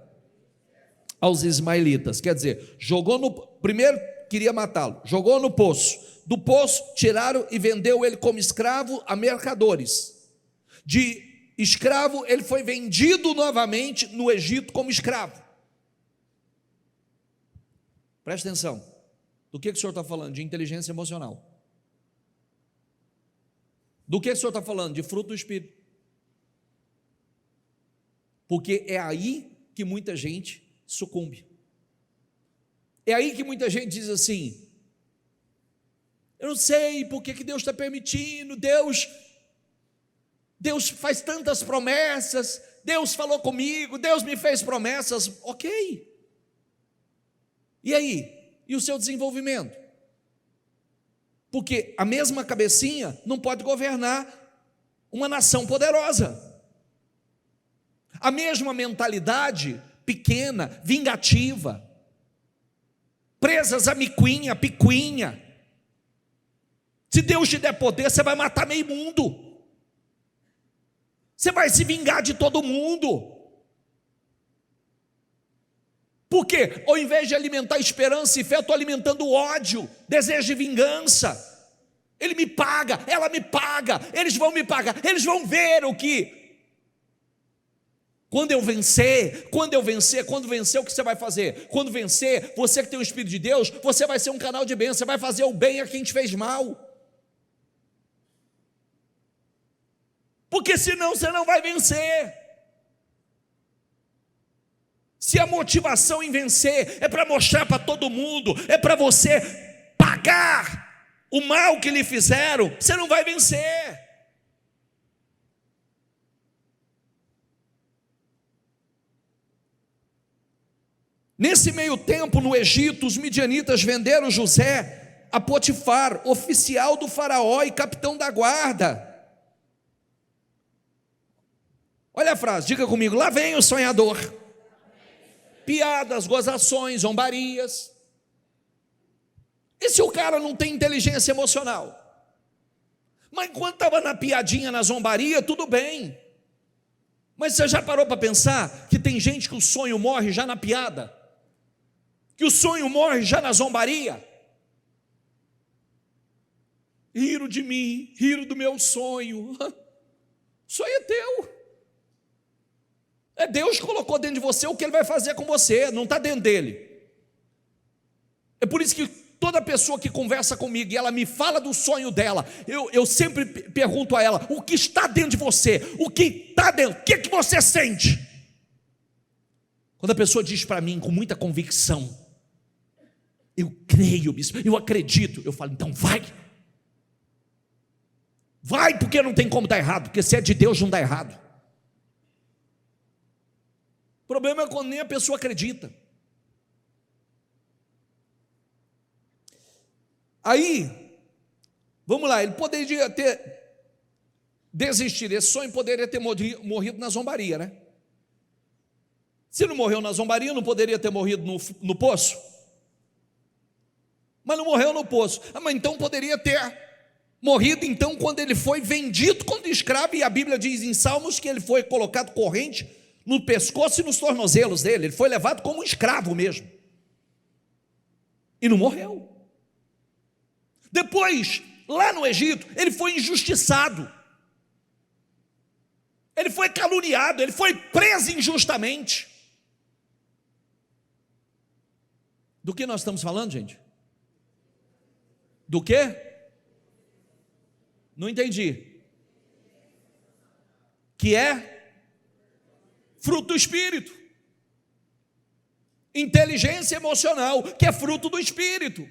aos ismaelitas. Quer dizer, jogou no, primeiro queria matá-lo, jogou no poço, do poço tiraram e vendeu ele como escravo a mercadores. De escravo ele foi vendido novamente no Egito como escravo. Preste atenção, do que o senhor está falando? De inteligência emocional. Do que o senhor está falando? De fruto do Espírito. Porque é aí que muita gente sucumbe. É aí que muita gente diz assim, eu não sei por que Deus está permitindo, Deus faz tantas promessas, Deus falou comigo, Deus me fez promessas, ok. E aí? E o seu desenvolvimento? Porque a mesma cabecinha não pode governar uma nação poderosa. A mesma mentalidade pequena, vingativa, presas a miquinha, picuinha. Se Deus te der poder, você vai matar meio mundo. Você vai se vingar de todo mundo. Porque ao invés de alimentar esperança e fé, eu estou alimentando ódio, desejo de vingança. Ele me paga, ela me paga, eles vão me pagar, eles vão ver o que... Quando vencer, o que você vai fazer? Quando vencer, você que tem o Espírito de Deus, você vai ser um canal de bênção, você vai fazer o bem a quem te fez mal. Porque senão você não vai vencer. Se a motivação em vencer é para mostrar para todo mundo, é para você pagar o mal que lhe fizeram, você não vai vencer. Nesse meio tempo, no Egito, os midianitas venderam José a Potifar, oficial do faraó e capitão da guarda. Olha Olha a frase, diga comigo, lá vem o sonhador. Piadas, gozações, zombarias. E se o cara não tem inteligência emocional? Mas enquanto estava na piadinha, na zombaria, tudo bem. Mas você já parou para pensar que tem gente que o sonho morre já na piada? Que o sonho morre já na zombaria? Riram de mim, riram do meu sonho. O sonho é teu. É Deus que colocou dentro de você o que Ele vai fazer com você, não está dentro dele. É por isso que toda pessoa que conversa comigo e ela me fala do sonho dela, eu sempre pergunto a ela, o que está dentro de você? O que está dentro? O que é que você sente? Quando a pessoa diz para mim com muita convicção, eu creio, bispo, eu acredito, eu falo, então vai. Vai, porque não tem como dar errado, porque se é de Deus não dá errado. O problema é quando nem a pessoa acredita. Aí, vamos lá, ele poderia ter desistido, esse sonho poderia ter morrido na zombaria, né? Se não morreu na zombaria, não poderia ter morrido no poço? Mas não morreu no poço. Mas então poderia ter morrido então quando ele foi vendido como escravo, e a Bíblia diz em Salmos que ele foi colocado corrente no pescoço e nos tornozelos dele, ele foi levado como um escravo mesmo, e não morreu. Depois, lá no Egito, ele foi injustiçado, ele foi caluniado, ele foi preso injustamente. Do que nós estamos falando, gente? Do quê? Não entendi. Que é fruto do Espírito. Inteligência emocional, que é fruto do Espírito.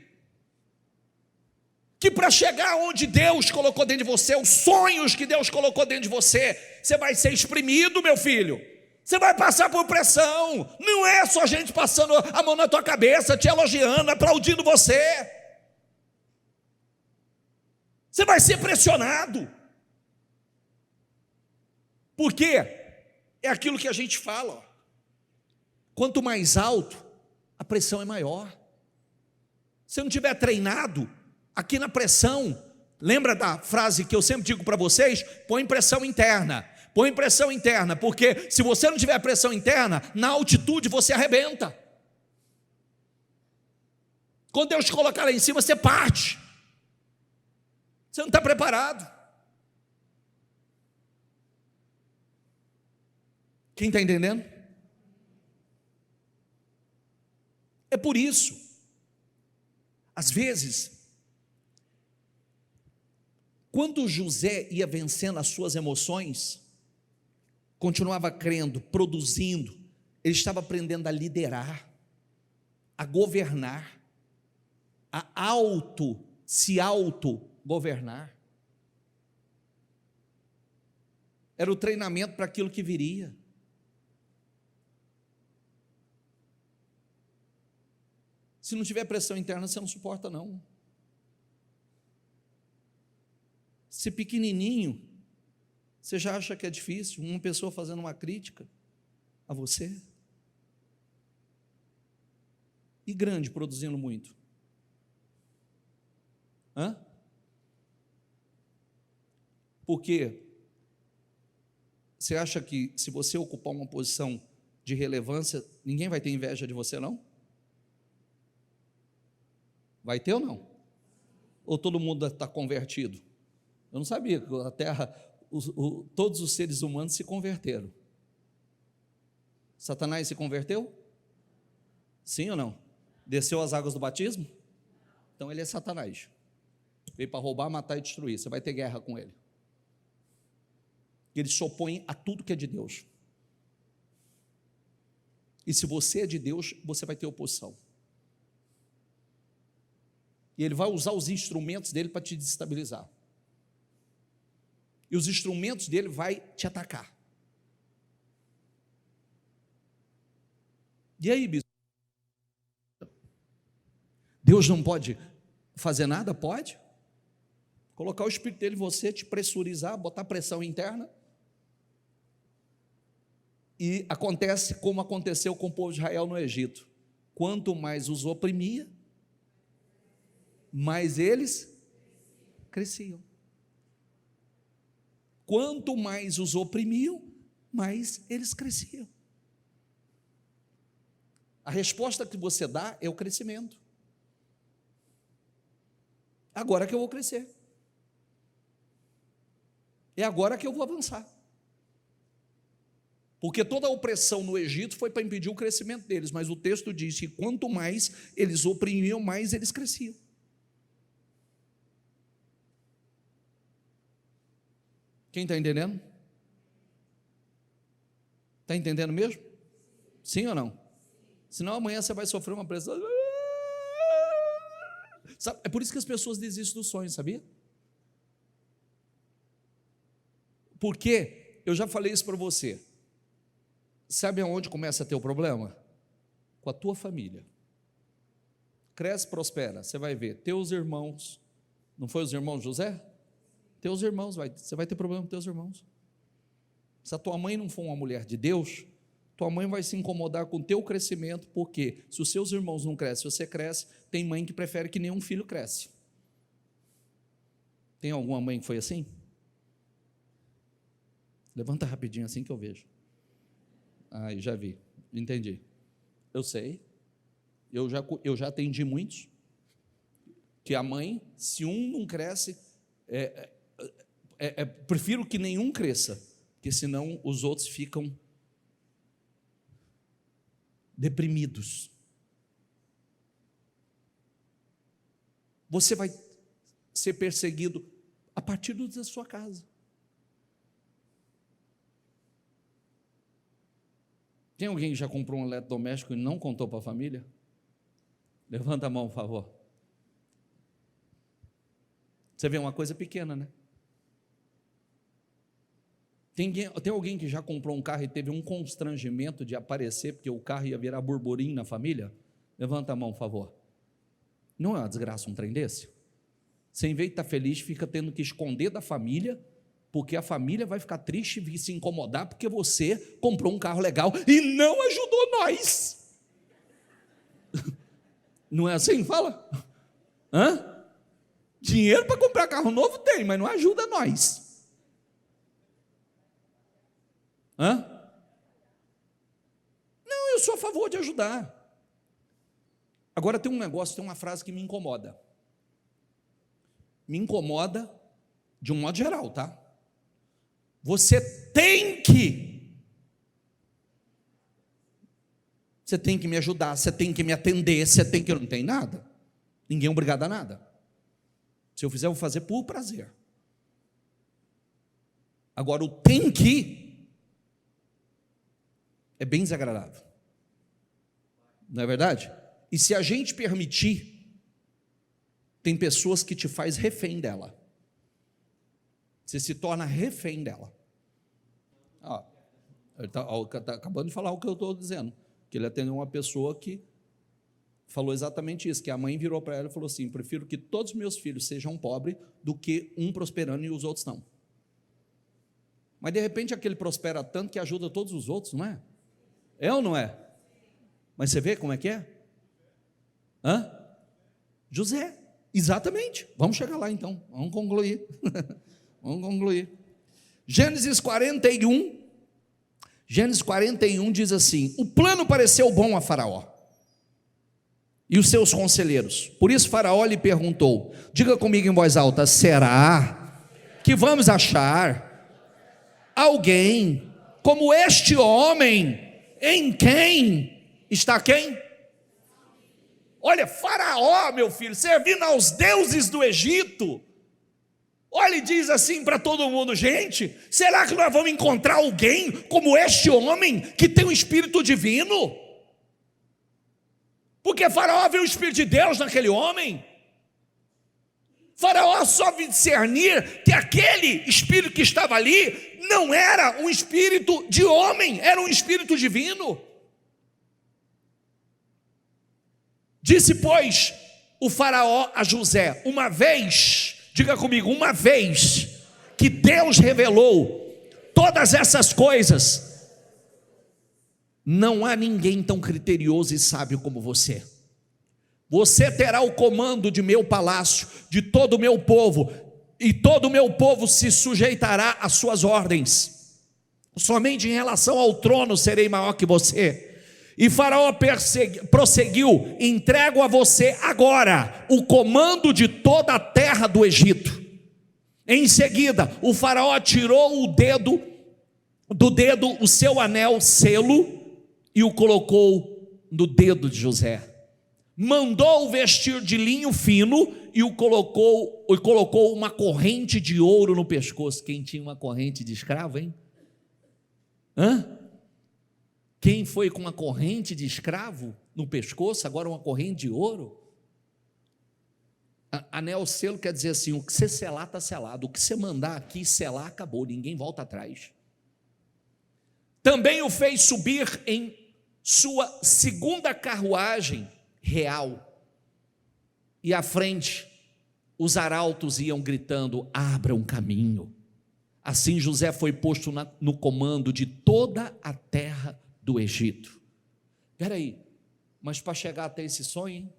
Que para chegar onde Deus colocou dentro de você, os sonhos que Deus colocou dentro de você, você vai ser exprimido, meu filho. Você vai passar por pressão. Não é só gente passando a mão na tua cabeça, te elogiando, aplaudindo você. Você vai ser pressionado. Por quê? É aquilo que a gente fala, ó. Quanto mais alto, a pressão é maior. Se não tiver treinado, aqui na pressão, lembra da frase que eu sempre digo para vocês? Põe pressão interna, põe pressão interna, porque se você não tiver pressão interna, na altitude você arrebenta. Quando Deus te colocar lá em cima, você parte. Você não está preparado. Quem está entendendo? É por isso, às vezes, quando José ia vencendo as suas emoções, continuava crendo, produzindo, ele estava aprendendo a liderar, a governar, a se autogovernar. Era o treinamento para aquilo que viria. Se não tiver pressão interna, você não suporta, não. Se pequenininho, você já acha que é difícil, uma pessoa fazendo uma crítica a você. E grande, produzindo muito. Hã? Porque você acha que se você ocupar uma posição de relevância, ninguém vai ter inveja de você, não? Vai ter ou não? Ou todo mundo está convertido? Eu não sabia que a terra, todos os seres humanos se converteram. Satanás se converteu? Sim ou não? Desceu as águas do batismo? Então ele é Satanás. Veio para roubar, matar e destruir. Você vai ter guerra com ele. Ele se opõe a tudo que é de Deus. E se você é de Deus, você vai ter oposição. E ele vai usar os instrumentos dele para te desestabilizar. E os instrumentos dele vai te atacar. E aí, bispo? Deus não pode fazer nada? Pode. Colocar o Espírito dele em você, te pressurizar, botar pressão interna. E acontece como aconteceu com o povo de Israel no Egito. Quanto mais os oprimia, mais eles cresciam. Quanto mais os oprimiam, mais eles cresciam. A resposta que você dá é o crescimento. Agora que eu vou crescer. É agora que eu vou avançar. Porque toda a opressão no Egito foi para impedir o crescimento deles, mas o texto diz que quanto mais eles oprimiam, mais eles cresciam. Quem está entendendo? Está entendendo mesmo? Sim ou não? Senão amanhã você vai sofrer uma pressão. Sabe, é por isso que as pessoas desistem dos sonhos, sabia? Porque, eu já falei isso para você, sabe aonde começa a ter o problema? Com a tua família. Cresce, prospera, você vai ver, teus irmãos, não foi os irmãos de José? Teus irmãos, você vai ter problema com teus irmãos. Se a tua mãe não for uma mulher de Deus, tua mãe vai se incomodar com o teu crescimento, porque se os seus irmãos não crescem, se você cresce, tem mãe que prefere que nenhum filho cresce. Tem alguma mãe que foi assim? Levanta rapidinho assim que eu vejo. Aí, já vi, entendi. Eu sei, eu já atendi muitos, que a mãe, se um não cresce, prefiro que nenhum cresça, porque senão os outros ficam deprimidos. Você vai ser perseguido a partir da sua casa. Tem alguém que já comprou um eletrodoméstico e não contou para a família? Levanta a mão, por favor. Você vê uma coisa pequena, né? Tem alguém que já comprou um carro e teve um constrangimento de aparecer porque o carro ia virar burburinho na família? Levanta a mão, por favor. Não é uma desgraça um trem desse? Você, em vez de estar feliz, fica tendo que esconder da família, porque a família vai ficar triste e se incomodar porque você comprou um carro legal e não ajudou nós. Não é assim? Fala. Hã? Dinheiro para comprar carro novo tem, mas não ajuda nós. Hã? Não, eu sou a favor de ajudar. Agora tem um negócio, tem uma frase que me incomoda. Me incomoda de um modo geral, tá? Você tem que me ajudar, você tem que me atender, você tem que... Não tem nada. Ninguém é obrigado a nada. Se eu fizer, eu vou fazer por prazer. Agora, o tem que é bem desagradável. Não é verdade? E se a gente permitir, tem pessoas que te faz refém dela. Você se torna refém dela. Ele está acabando de falar o que eu estou dizendo. Que ele atendeu uma pessoa que falou exatamente isso, que a mãe virou para ela e falou assim: prefiro que todos os meus filhos sejam pobres do que um prosperando e os outros não. Mas de repente aquele prospera tanto que ajuda todos os outros, não é? É ou não é? Mas você vê como é que é? Hã? José, exatamente. Vamos chegar lá então, vamos concluir. Vamos concluir. Gênesis 41 diz assim: o plano pareceu bom a Faraó e os seus conselheiros. Por isso Faraó lhe perguntou, diga comigo em voz alta: será que vamos achar alguém como este homem, em quem está quem? Olha, Faraó, meu filho, servindo aos deuses do Egito. Olha, e diz assim para todo mundo: gente, será que nós vamos encontrar alguém como este homem que tem o Espírito Divino? Porque Faraó viu o Espírito de Deus naquele homem. Faraó soube discernir que aquele Espírito que estava ali não era um Espírito de homem, era um Espírito divino. Disse, pois, o Faraó a José: uma vez, diga comigo, uma vez que Deus revelou todas essas coisas não há ninguém tão criterioso e sábio como você. Você terá o comando de meu palácio, de todo o meu povo, e todo o meu povo se sujeitará às suas ordens. Somente em relação ao trono serei maior que você. E Faraó prosseguiu: entrego a você agora o comando de toda a terra do Egito. Em seguida, o Faraó tirou do dedo o seu anel selo e o colocou no dedo de José. Mandou vestir de linho fino e colocou uma corrente de ouro no pescoço. Quem tinha uma corrente de escravo, hein? Quem foi com uma corrente de escravo no pescoço, agora uma corrente de ouro? Anel selo quer dizer assim: o que você selar está selado, o que você mandar aqui selar acabou, ninguém volta atrás. Também o fez subir em sua segunda carruagem real, e à frente os arautos iam gritando: abra um caminho. Assim José foi posto no comando de toda a terra do Egito. Espera aí, mas para chegar até esse sonho, hein?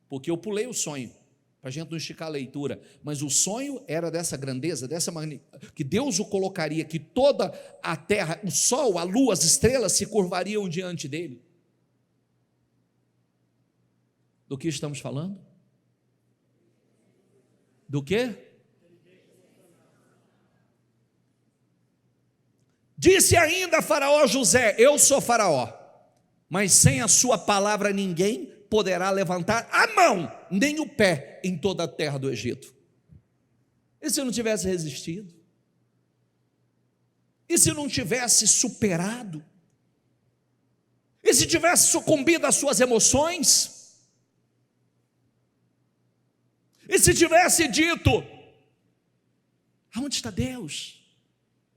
Porque eu pulei o sonho, para a gente não esticar a leitura, mas o sonho era dessa grandeza, dessa magnitude, que Deus o colocaria, que toda a terra, o sol, a lua, as estrelas se curvariam diante dele. Do que estamos falando? Do quê? Disse ainda Faraó a José: eu sou Faraó, mas sem a sua palavra ninguém poderá levantar a mão, nem o pé em toda a terra do Egito. E se não tivesse resistido? E se não tivesse superado? E se tivesse sucumbido às suas emoções? E se tivesse dito: aonde está Deus?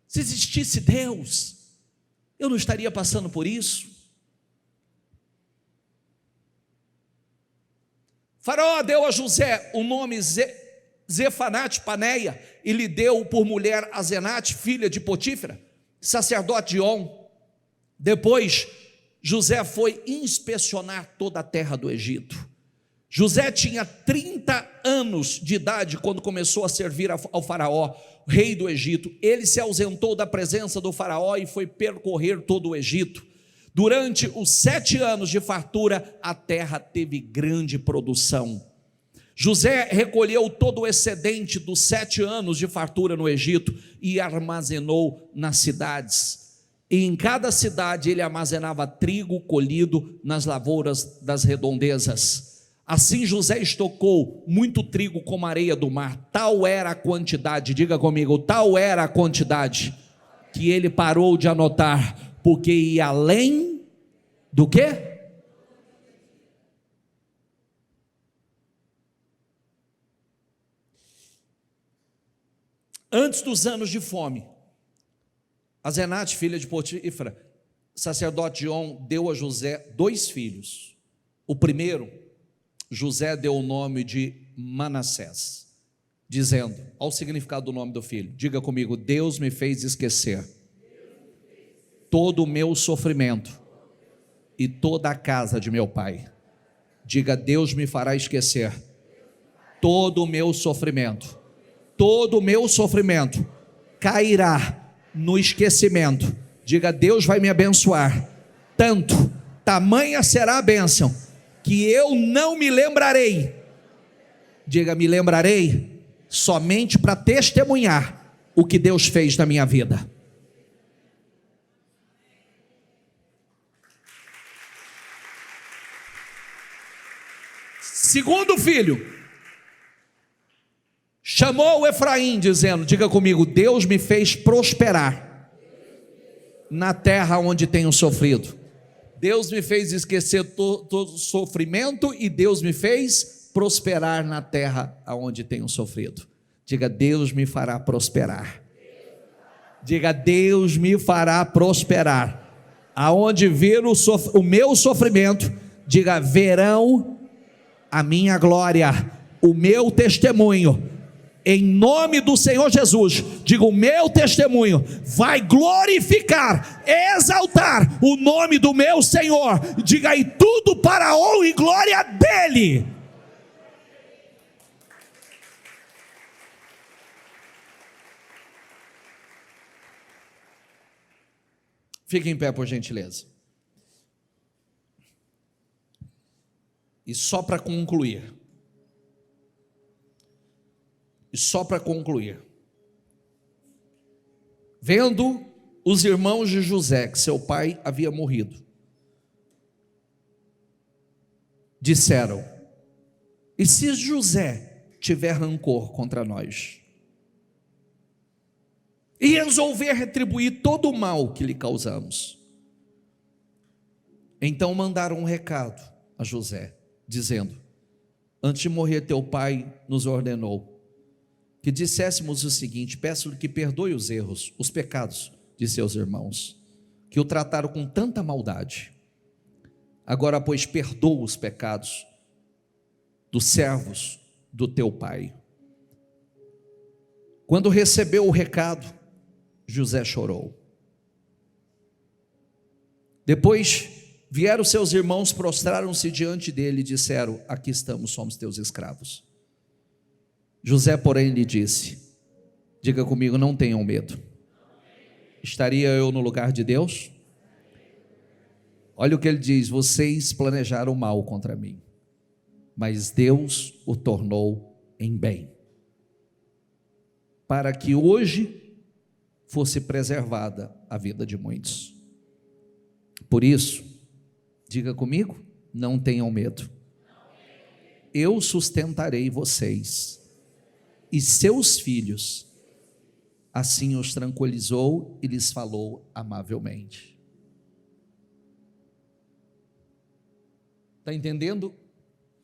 Se existisse Deus, eu não estaria passando por isso. Faraó deu a José o nome Zefanate Paneia e lhe deu por mulher Azenate, filha de Potífera, sacerdote de On. Depois José foi inspecionar toda a terra do Egito. José tinha 30 anos de idade quando começou a servir ao Faraó, rei do Egito. Ele se ausentou da presença do Faraó e foi percorrer todo o Egito. Durante os 7 anos de fartura, a terra teve grande produção. José recolheu todo o excedente dos 7 anos de fartura no Egito e armazenou nas cidades. E em cada cidade ele armazenava trigo colhido nas lavouras das redondezas. Assim José estocou muito trigo como a areia do mar. Tal era a quantidade, diga comigo, tal era a quantidade, que ele parou de anotar, porque ia além do quê? Antes dos anos de fome, Azenate, filha de Potífera, sacerdote de On, deu a José 2 filhos. O primeiro, José deu o nome de Manassés, dizendo: olha o significado do nome do filho, diga comigo: Deus me fez esquecer todo o meu sofrimento e toda a casa de meu pai. Diga: Deus me fará esquecer todo o meu sofrimento. Todo o meu sofrimento cairá no esquecimento. Diga: Deus vai me abençoar tanto, tamanha será a bênção, que eu não me lembrarei. Diga: me lembrarei somente para testemunhar o que Deus fez na minha vida. Segundo filho, chamou o Efraim, dizendo, diga comigo: Deus me fez prosperar na terra onde tenho sofrido. Deus me fez esquecer todo o sofrimento e Deus me fez prosperar na terra onde tenho sofrido. Diga: Deus me fará prosperar. Diga: Deus me fará prosperar. Aonde vir o meu sofrimento, diga: verão a minha glória, o meu testemunho, em nome do Senhor Jesus, diga: o meu testemunho vai glorificar, exaltar o nome do meu Senhor. Diga aí: tudo para a honra e glória dele. Fique em pé, por gentileza. E só para concluir, vendo os irmãos de José que seu pai havia morrido, disseram: e se José tiver rancor contra nós e resolver retribuir todo o mal que lhe causamos? Então mandaram um recado a José, dizendo: antes de morrer teu pai nos ordenou que disséssemos o seguinte: peço-lhe que perdoe os erros, os pecados de seus irmãos, que o trataram com tanta maldade. Agora, pois, perdoa os pecados dos servos do teu pai. Quando recebeu o recado, José chorou. Depois vieram seus irmãos, prostraram-se diante dele e disseram: aqui estamos, somos teus escravos. José, porém, lhe disse: diga comigo, não tenham medo. Estaria eu no lugar de Deus? Olha o que ele diz: vocês planejaram mal contra mim, mas Deus o tornou em bem, para que hoje fosse preservada a vida de muitos. Por isso, diga comigo, não tenham medo. Eu sustentarei vocês e seus filhos. Assim os tranquilizou e lhes falou amavelmente. Está entendendo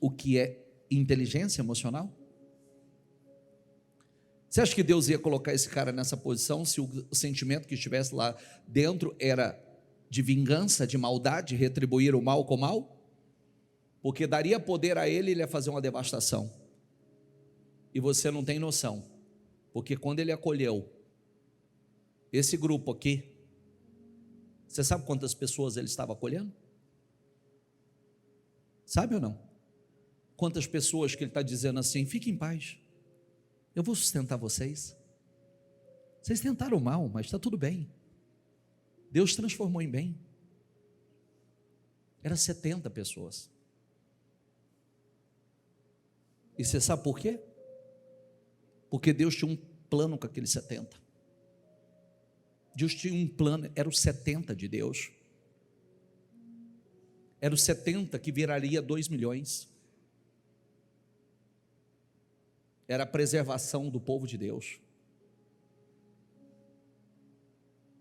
o que é inteligência emocional? Você acha que Deus ia colocar esse cara nessa posição se o sentimento que estivesse lá dentro era de vingança, de maldade, retribuir o mal com o mal? Porque daria poder a ele ia fazer uma devastação. E você não tem noção, porque quando ele acolheu esse grupo aqui, você sabe quantas pessoas ele estava acolhendo? Sabe ou não? Quantas pessoas que ele está dizendo assim: fiquem em paz, eu vou sustentar vocês. Vocês tentaram mal, mas está tudo bem. Deus transformou em bem. Era 70 pessoas. E você sabe por quê? Porque Deus tinha um plano com aqueles 70. Deus tinha um plano, era os 70 de Deus. Era os 70 que viraria 2 milhões. Era a preservação do povo de Deus.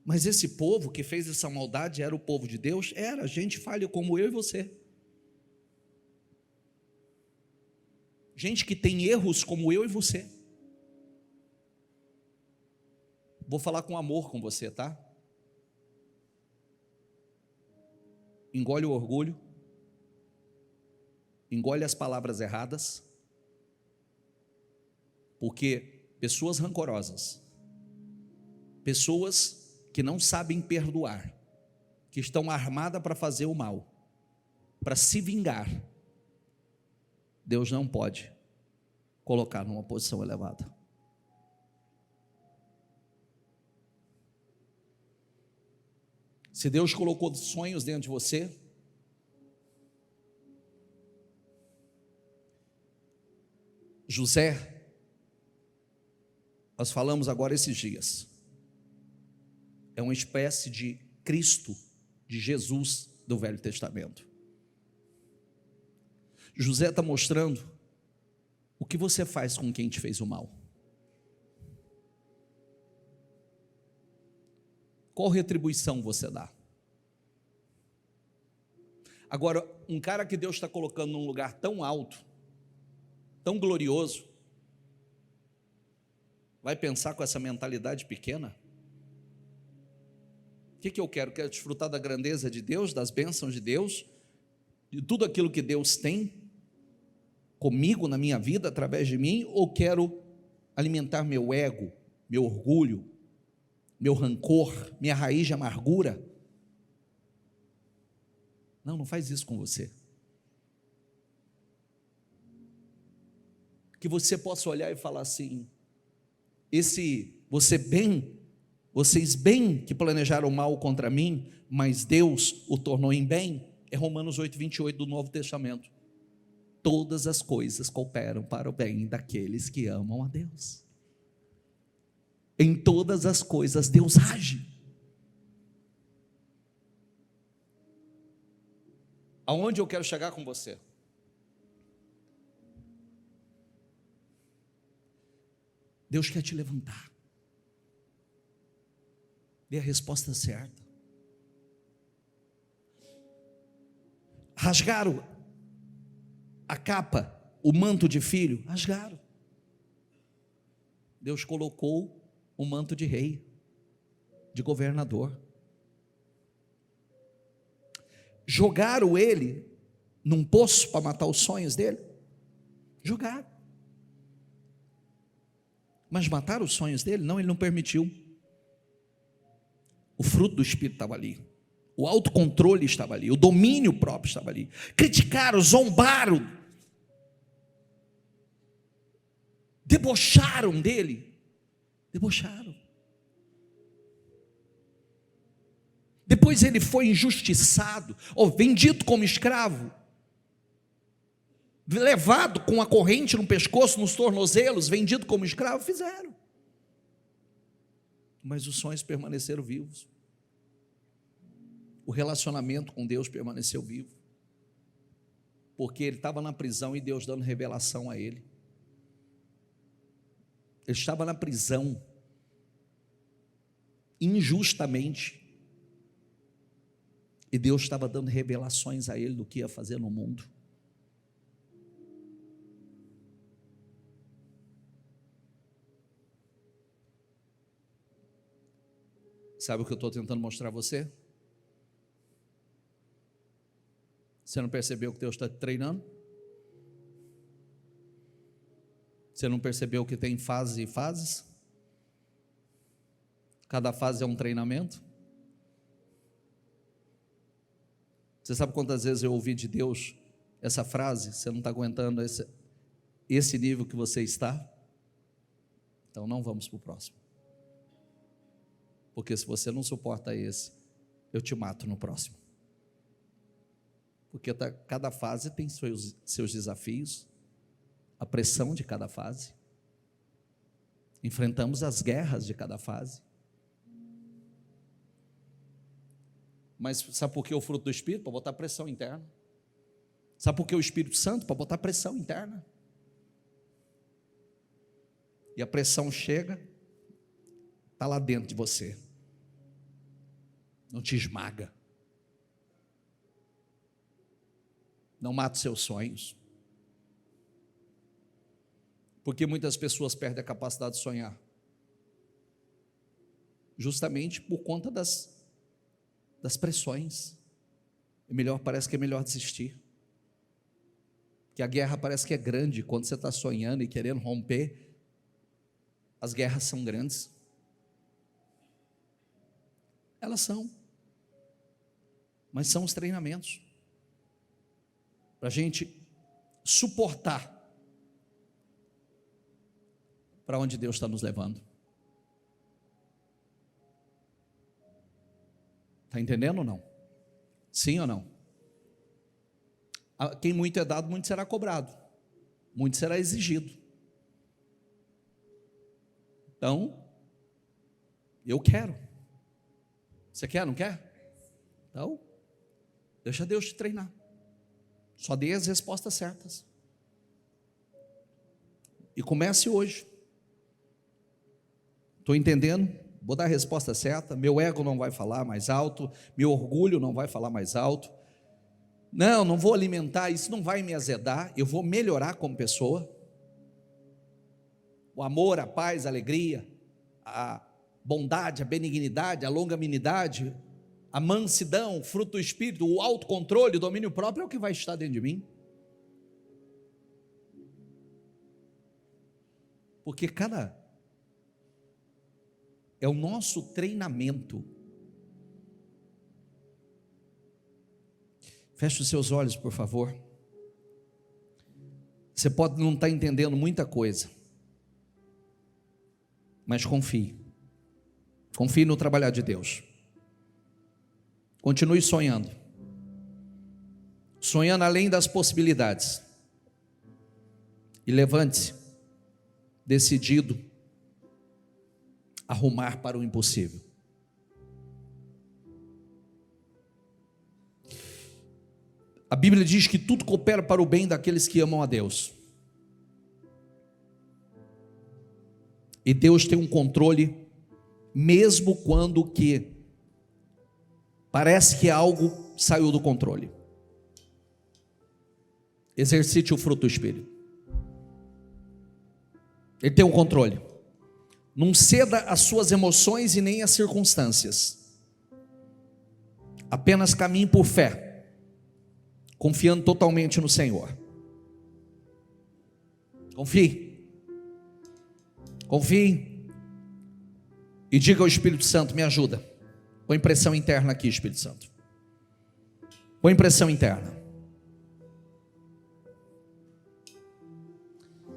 Mas esse povo que fez essa maldade era o povo de Deus? Era gente falha como eu e você. Gente que tem erros como eu e você. Vou falar com amor com você, tá? Engole o orgulho, engole as palavras erradas, porque pessoas rancorosas, pessoas que não sabem perdoar, que estão armadas para fazer o mal, para se vingar, Deus não pode colocar numa posição elevada. Se Deus colocou sonhos dentro de você, José, nós falamos agora esses dias, é uma espécie de Cristo, de Jesus do Velho Testamento. José está mostrando o que você faz com quem te fez o mal. Qual retribuição você dá? Agora, um cara que Deus está colocando num lugar tão alto, tão glorioso, vai pensar com essa mentalidade pequena? O que eu quero? Quero desfrutar da grandeza de Deus, das bênçãos de Deus, de tudo aquilo que Deus tem comigo na minha vida, através de mim, ou quero alimentar meu ego, meu orgulho, meu rancor, minha raiz de amargura. Não faz isso com você. Que você possa olhar e falar assim: vocês bem que planejaram mal contra mim, mas Deus o tornou em bem. É Romanos 8:28 do Novo Testamento. Todas as coisas cooperam para o bem daqueles que amam a Deus. Em todas as coisas Deus age. Aonde eu quero chegar com você? Deus quer te levantar. Dê a resposta certa. Rasgaram a capa, o manto de filho, rasgaram. Deus colocou o manto de rei, de governador. Jogaram ele num poço para matar os sonhos dele. Jogaram. Mas mataram os sonhos dele? Não, ele não permitiu. O fruto do Espírito estava ali, o autocontrole estava ali, o domínio próprio estava ali. Criticaram, zombaram, debocharam dele, debocharam. Depois ele foi injustiçado, vendido como escravo, levado com a corrente no pescoço, nos tornozelos, vendido como escravo. Fizeram, mas os sonhos permaneceram vivos. O relacionamento com Deus permaneceu vivo, porque ele estava na prisão e Deus dando revelação a ele. Ele estava na prisão injustamente, e Deus estava dando revelações a ele do que ia fazer no mundo. Sabe o que eu estou tentando mostrar a você? Você não percebeu que Deus está te treinando? Você não percebeu que tem fases e fases? Cada fase é um treinamento. Você sabe quantas vezes eu ouvi de Deus essa frase: você não está aguentando esse nível que você está? Então não vamos para o próximo. Porque se você não suporta esse, eu te mato no próximo. Porque cada fase tem seus desafios, a pressão de cada fase. Enfrentamos as guerras de cada fase. Mas sabe por que o fruto do Espírito? Para botar pressão interna. Sabe por que o Espírito Santo? Para botar pressão interna. E a pressão chega, está lá dentro de você, não te esmaga, não mata os seus sonhos. Porque muitas pessoas perdem a capacidade de sonhar, justamente por conta das pressões. Parece que é melhor desistir, que a guerra parece que é grande. Quando você está sonhando e querendo romper, as guerras são grandes. Elas são, mas são os treinamentos para a gente suportar para onde Deus está nos levando. Está entendendo ou não? Sim ou não? A quem muito é dado, muito será cobrado, muito será exigido. Então, eu quero. Você quer, não quer? Então, deixa Deus te treinar. Só dê as respostas certas. E comece hoje. Estou entendendo? Vou dar a resposta certa. Meu ego não vai falar mais alto, meu orgulho não vai falar mais alto. Não vou alimentar, isso não vai me azedar. Eu vou melhorar como pessoa. O amor, a paz, a alegria, a bondade, a benignidade, a longanimidade, a mansidão, o fruto do Espírito, o autocontrole, o domínio próprio é o que vai estar dentro de mim. Porque é o nosso treinamento. Feche os seus olhos, por favor. Você pode não estar entendendo muita coisa, mas confie. Confie no trabalhar de Deus. Continue sonhando. Sonhando além das possibilidades. E levante-se, decidido a rumar para o impossível. A Bíblia diz que tudo coopera para o bem daqueles que amam a Deus. E Deus tem um controle, mesmo quando que parece que algo saiu do controle. Exercite o fruto do Espírito. Ele tem um controle. Não ceda às suas emoções e nem às circunstâncias. Apenas caminhe por fé, confiando totalmente no Senhor. Confie. Confie. E diga ao Espírito Santo: me ajuda. Põe pressão interna aqui, Espírito Santo. Põe pressão interna.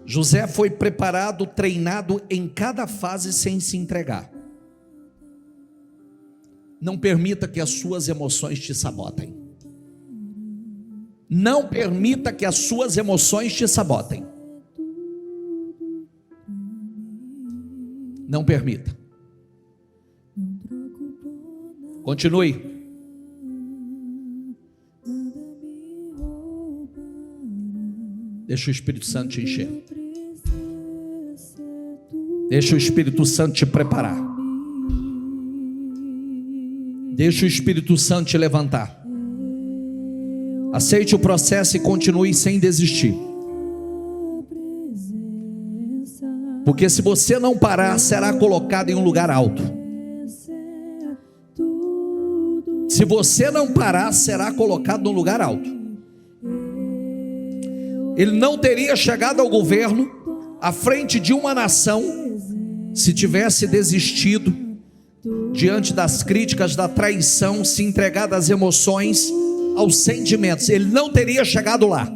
José foi preparado, treinado em cada fase sem se entregar. Não permita que as suas emoções te sabotem. Não permita que as suas emoções te sabotem. Não permita. Continue. Deixa o Espírito Santo te encher. Deixa o Espírito Santo te preparar. Deixa o Espírito Santo te levantar. Aceite o processo e continue sem desistir. Porque se você não parar, será colocado em um lugar alto. Se você não parar, será colocado em um lugar alto. Ele não teria chegado ao governo, à frente de uma nação, se tivesse desistido diante das críticas, da traição, se entregado às emoções, aos sentimentos. Ele não teria chegado lá.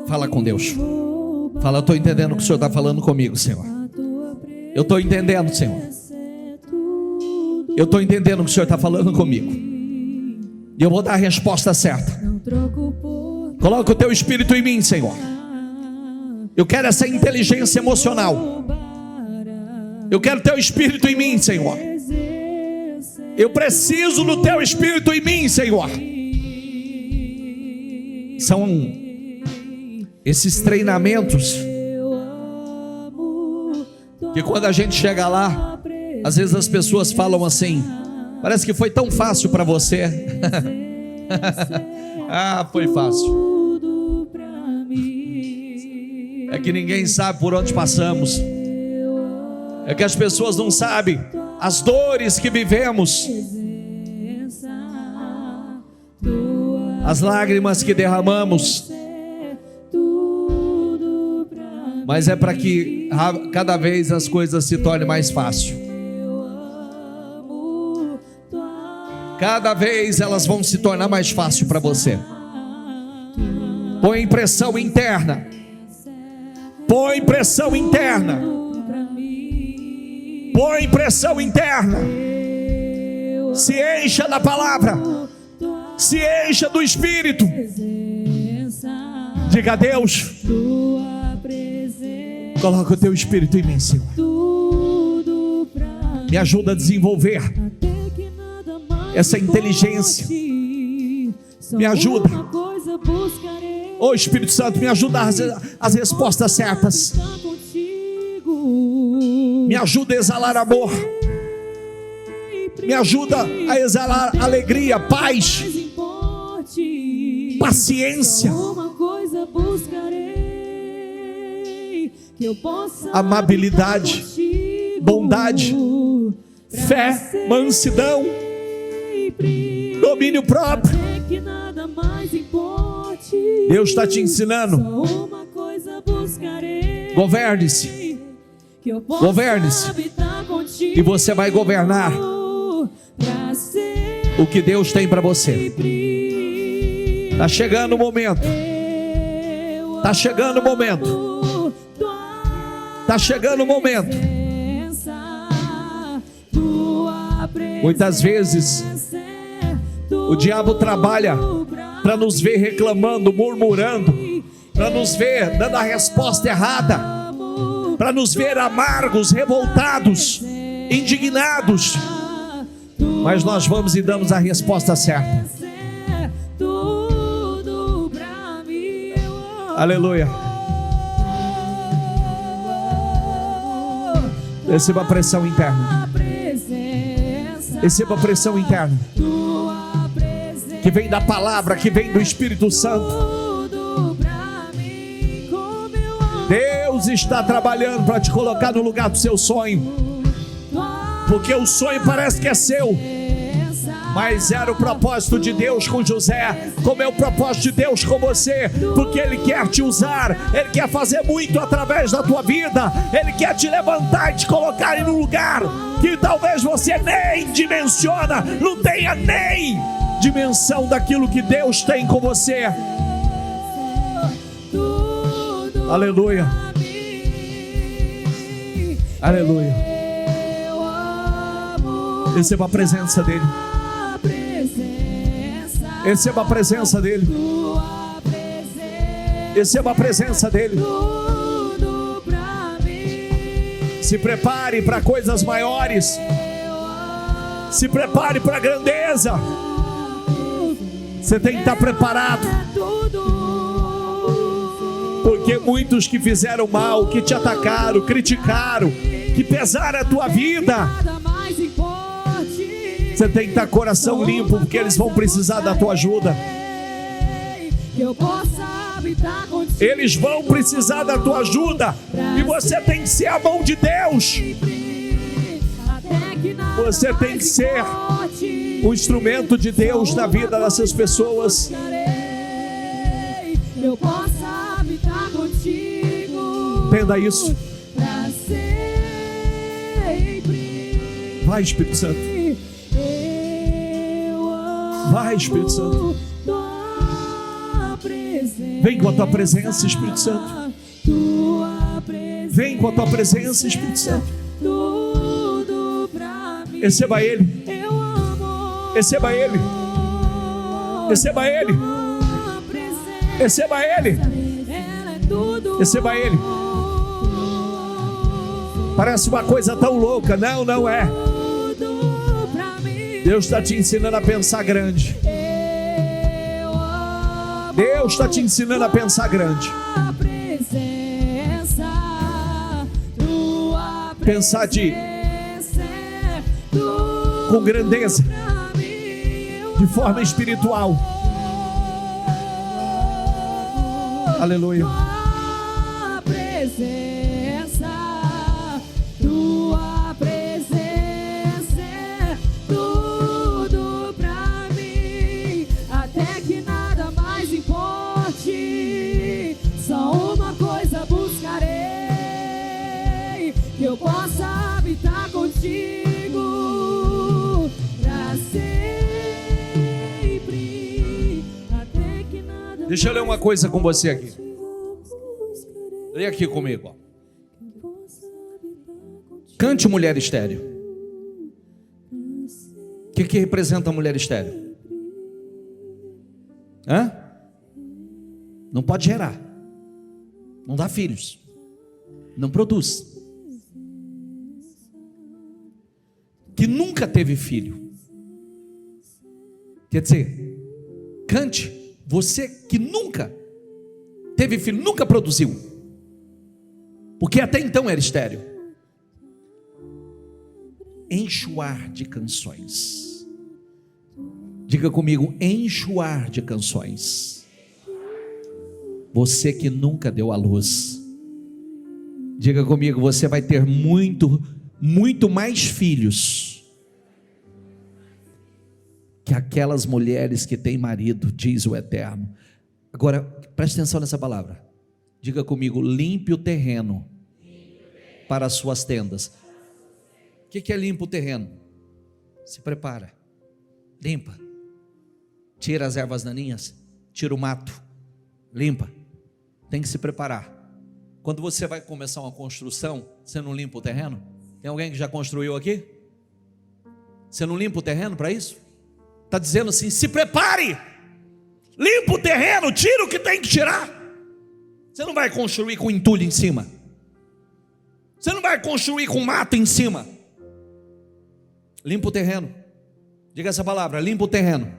Fala com Deus. Fala: eu estou entendendo o que o Senhor está falando comigo, Senhor. Eu estou entendendo, Senhor. Eu estou entendendo o que o Senhor está falando comigo. E eu vou dar a resposta certa. Coloca o teu espírito em mim, Senhor. Eu quero essa inteligência emocional. Eu quero teu espírito em mim, Senhor. Eu preciso do teu espírito em mim, Senhor. São esses treinamentos que quando a gente chega lá, às vezes as pessoas falam assim: parece que foi tão fácil para você. Ah, foi fácil. É que ninguém sabe por onde passamos. É que as pessoas não sabem as dores que vivemos, as lágrimas que derramamos. Mas é para que cada vez as coisas se tornem mais fáceis. Cada vez elas vão se tornar mais fácil para você. Põe pressão interna. Põe pressão interna. Põe pressão interna. Se encha da palavra. Se encha do Espírito. Diga a Deus: coloca o teu Espírito em mim, Senhor. Me ajuda a desenvolver essa inteligência. Me ajuda. Ô Espírito Santo, me ajuda as respostas certas. Me ajuda a exalar amor. Me ajuda a exalar alegria, paz, paciência, amabilidade, bondade, fé, mansidão, domínio próprio. Deus está te ensinando. Governe-se. Governe-se. E você vai governar o que Deus tem para você. Está chegando o momento. Está chegando o momento. Está chegando o momento. Muitas vezes o diabo trabalha para nos ver reclamando, murmurando, para nos ver dando a resposta errada, para nos ver amargos, revoltados, indignados. Mas nós vamos e damos a resposta certa. Aleluia. Receba a pressão interna. Receba a pressão interna que vem da palavra, que vem do Espírito Santo. Deus está trabalhando para te colocar no lugar do seu sonho, porque o sonho parece que é seu, mas era o propósito de Deus com José, como é o propósito de Deus com você, porque Ele quer te usar, Ele quer fazer muito através da tua vida, Ele quer te levantar e te colocar em um lugar que talvez você nem dimensiona, não tenha nem dimensão daquilo que Deus tem com você. Aleluia. Aleluia. Receba a presença dEle. Receba a presença dEle. Receba a presença dEle. Se prepare para coisas maiores. Se prepare para a grandeza. Você tem que estar preparado. Porque muitos que fizeram mal, que te atacaram, criticaram, que pesaram a tua vida, você tem que estar coração limpo, porque eles vão precisar da tua ajuda. Eles vão precisar da tua ajuda. E você tem que ser a mão de Deus. Você tem que ser o instrumento de Deus na vida dessas pessoas. Entenda isso. Vai, Espírito Santo. Vai, Espírito Santo. Vem com a tua presença, Espírito Santo. Vem com a tua presença, Espírito Santo. Receba Ele. Receba Ele. Receba Ele. Receba Ele. Receba Ele. Parece uma coisa tão louca. Não, não é. Deus está te ensinando a pensar grande. Deus está te ensinando a pensar grande. Pensar com grandeza, de forma espiritual. Aleluia. Tua presença é tudo pra mim, até que nada mais importe. Só uma coisa buscarei, que eu possa habitar contigo pra sempre, até que nada. Deixa eu ler uma coisa com você aqui. Leia aqui comigo, ó. Cante mulher estéril. O que representa a mulher estéril? Hã? Não pode gerar. Não dá filhos. Não produz. Que nunca teve filho. Quer dizer, cante, você que nunca teve filho, nunca produziu. Porque até então era estéril. Enxoar de canções. Diga comigo, enxoar de canções. Você que nunca deu à luz. Diga comigo, você vai ter muito mais filhos que aquelas mulheres que têm marido, diz o Eterno. Agora, preste atenção nessa palavra. Diga comigo: limpe o terreno para as suas tendas. O que é limpa o terreno? Se prepara, limpa, tira as ervas daninhas, tira o mato, limpa. Tem que se preparar. Quando você vai começar uma construção, você não limpa o terreno? Tem alguém que já construiu aqui? Você não limpa o terreno para isso? Está dizendo assim: se prepare, limpa o terreno, tira o que tem que tirar. Você não vai construir com entulho em cima, você não vai construir com mato em cima. Limpa o terreno. Diga essa palavra: limpa o terreno.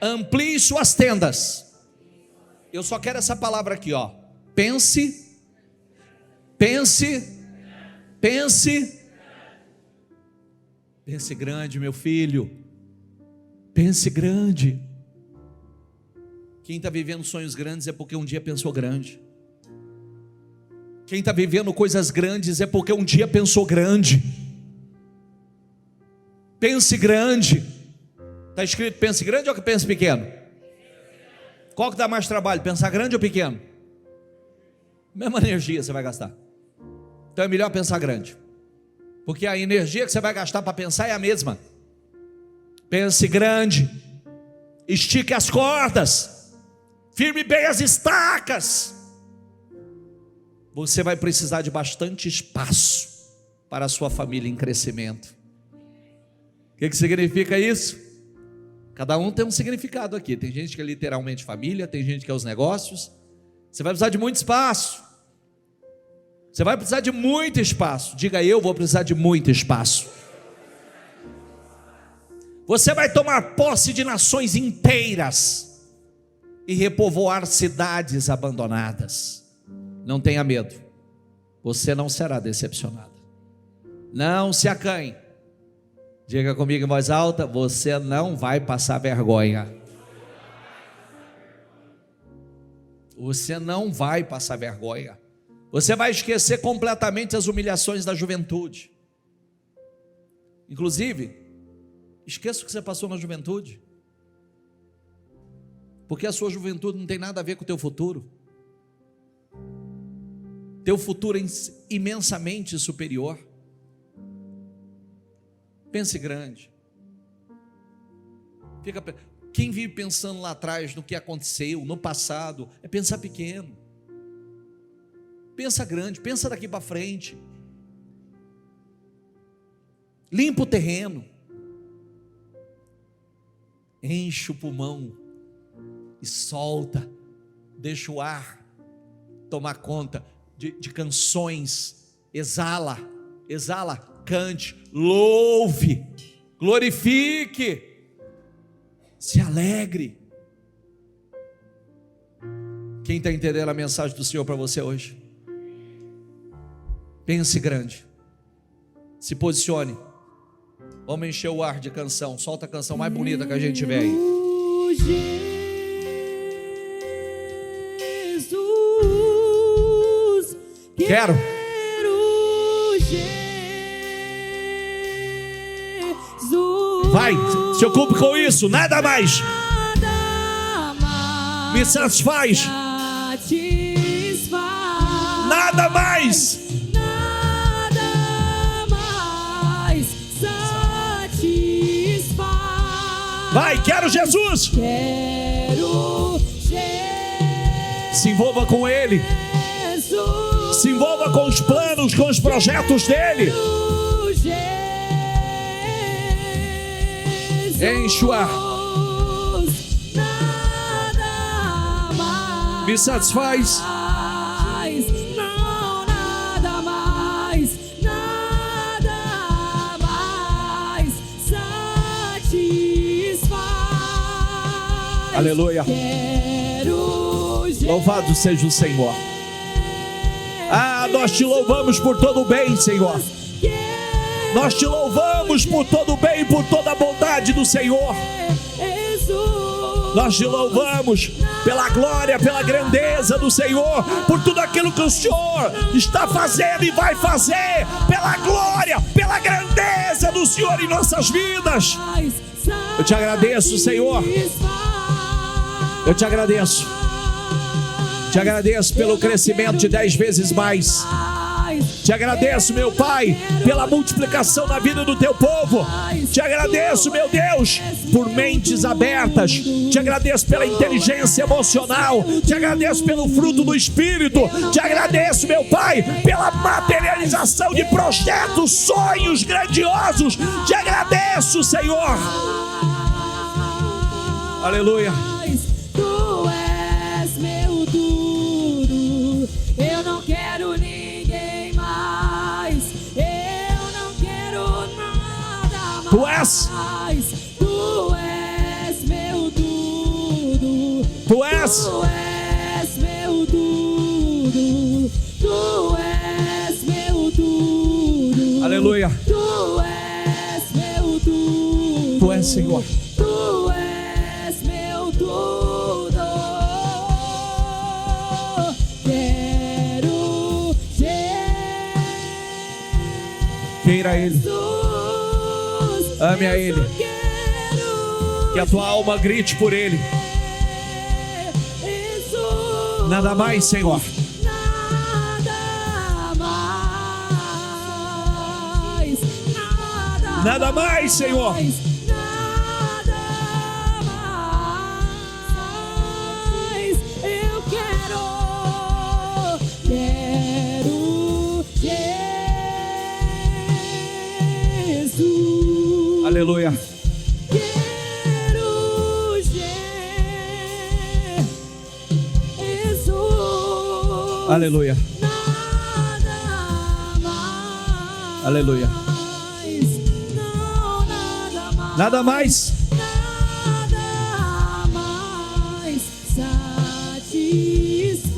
Amplie suas tendas. Eu só quero essa palavra aqui, ó. Pense, pense, pense. Pense grande, meu filho. Pense grande. Quem está vivendo sonhos grandes é porque um dia pensou grande. Quem está vivendo coisas grandes é porque um dia pensou grande. Pense grande. Está escrito pense grande ou que pense pequeno? Qual que dá mais trabalho, pensar grande ou pequeno? Mesma energia você vai gastar. Então é melhor pensar grande, porque a energia que você vai gastar para pensar é a mesma. Pense grande. Estique as cordas, firme bem as estacas. Você vai precisar de bastante espaço para a sua família em crescimento. O que significa isso? Cada um tem um significado aqui. Tem gente que é literalmente família, tem gente que é os negócios. Você vai precisar de muito espaço. Você vai precisar de muito espaço. Diga: eu vou precisar de muito espaço. Você vai tomar posse de nações inteiras e repovoar cidades abandonadas. Não tenha medo, você não será decepcionado. Não se acanhe. Diga comigo em voz alta: você não vai passar vergonha. Você não vai passar vergonha. Você vai esquecer completamente as humilhações da juventude. Inclusive, esqueça o que você passou na juventude, porque a sua juventude não tem nada a ver com o teu futuro. Teu futuro é imensamente superior. Pense grande. Quem vive pensando lá atrás no que aconteceu, no passado, é pensar pequeno. Pensa grande, pensa daqui para frente. Limpa o terreno. Enche o pulmão e solta. Deixa o ar tomar conta de canções. Exala, cante, louve, glorifique, se alegre. Quem está entendendo a mensagem do Senhor para você hoje? Pense grande, se posicione. Vamos encher o ar de canção. Solta a canção mais bonita que a gente vê aí. Jesus, Quero. Vai, se ocupe com isso, nada mais me satisfaz, nada mais satisfaz. Vai, quero Jesus. Quero Se envolva com Ele, se envolva com os planos, com os projetos dEle. Enche o ar. Me satisfaz. Não, nada mais satisfaz. Aleluia. Louvado seja o Senhor. Nós te louvamos por todo o bem, Senhor. Nós te louvamos por todo o bem, por toda a bondade do Senhor. Nós te louvamos pela glória, pela grandeza do Senhor, por tudo aquilo que o Senhor está fazendo e vai fazer, pela glória, pela grandeza do Senhor em nossas vidas. Eu te agradeço, Senhor. Eu te agradeço. Te agradeço pelo crescimento de 10 vezes mais. Te agradeço, meu Pai, pela multiplicação na vida do teu povo. Te agradeço, meu Deus, por mentes abertas. Te agradeço pela inteligência emocional. Te agradeço pelo fruto do Espírito. Te agradeço, meu Pai, pela materialização de projetos, sonhos grandiosos. Te agradeço, Senhor. Aleluia. Tu és meu tudo. Eu não quero ninguém mais. Eu não quero nada mais. Tu és. Tu és meu tudo. Tu és. Tu és meu tudo. Tu és meu tudo. Aleluia. Tu és meu tudo. Tu és, Senhor. Tu és meu tudo. Quero Queira Ele. Jesus. Ame a Ele. Quero Que a tua alma grite por Ele. Jesus. Nada mais, Senhor. Nada mais, Senhor. Nada mais. Eu quero Jesus. Aleluia. Quero Jesus. Aleluia. Nada mais. Aleluia. Não, nada mais. Nada mais. Nada mais satisfaz.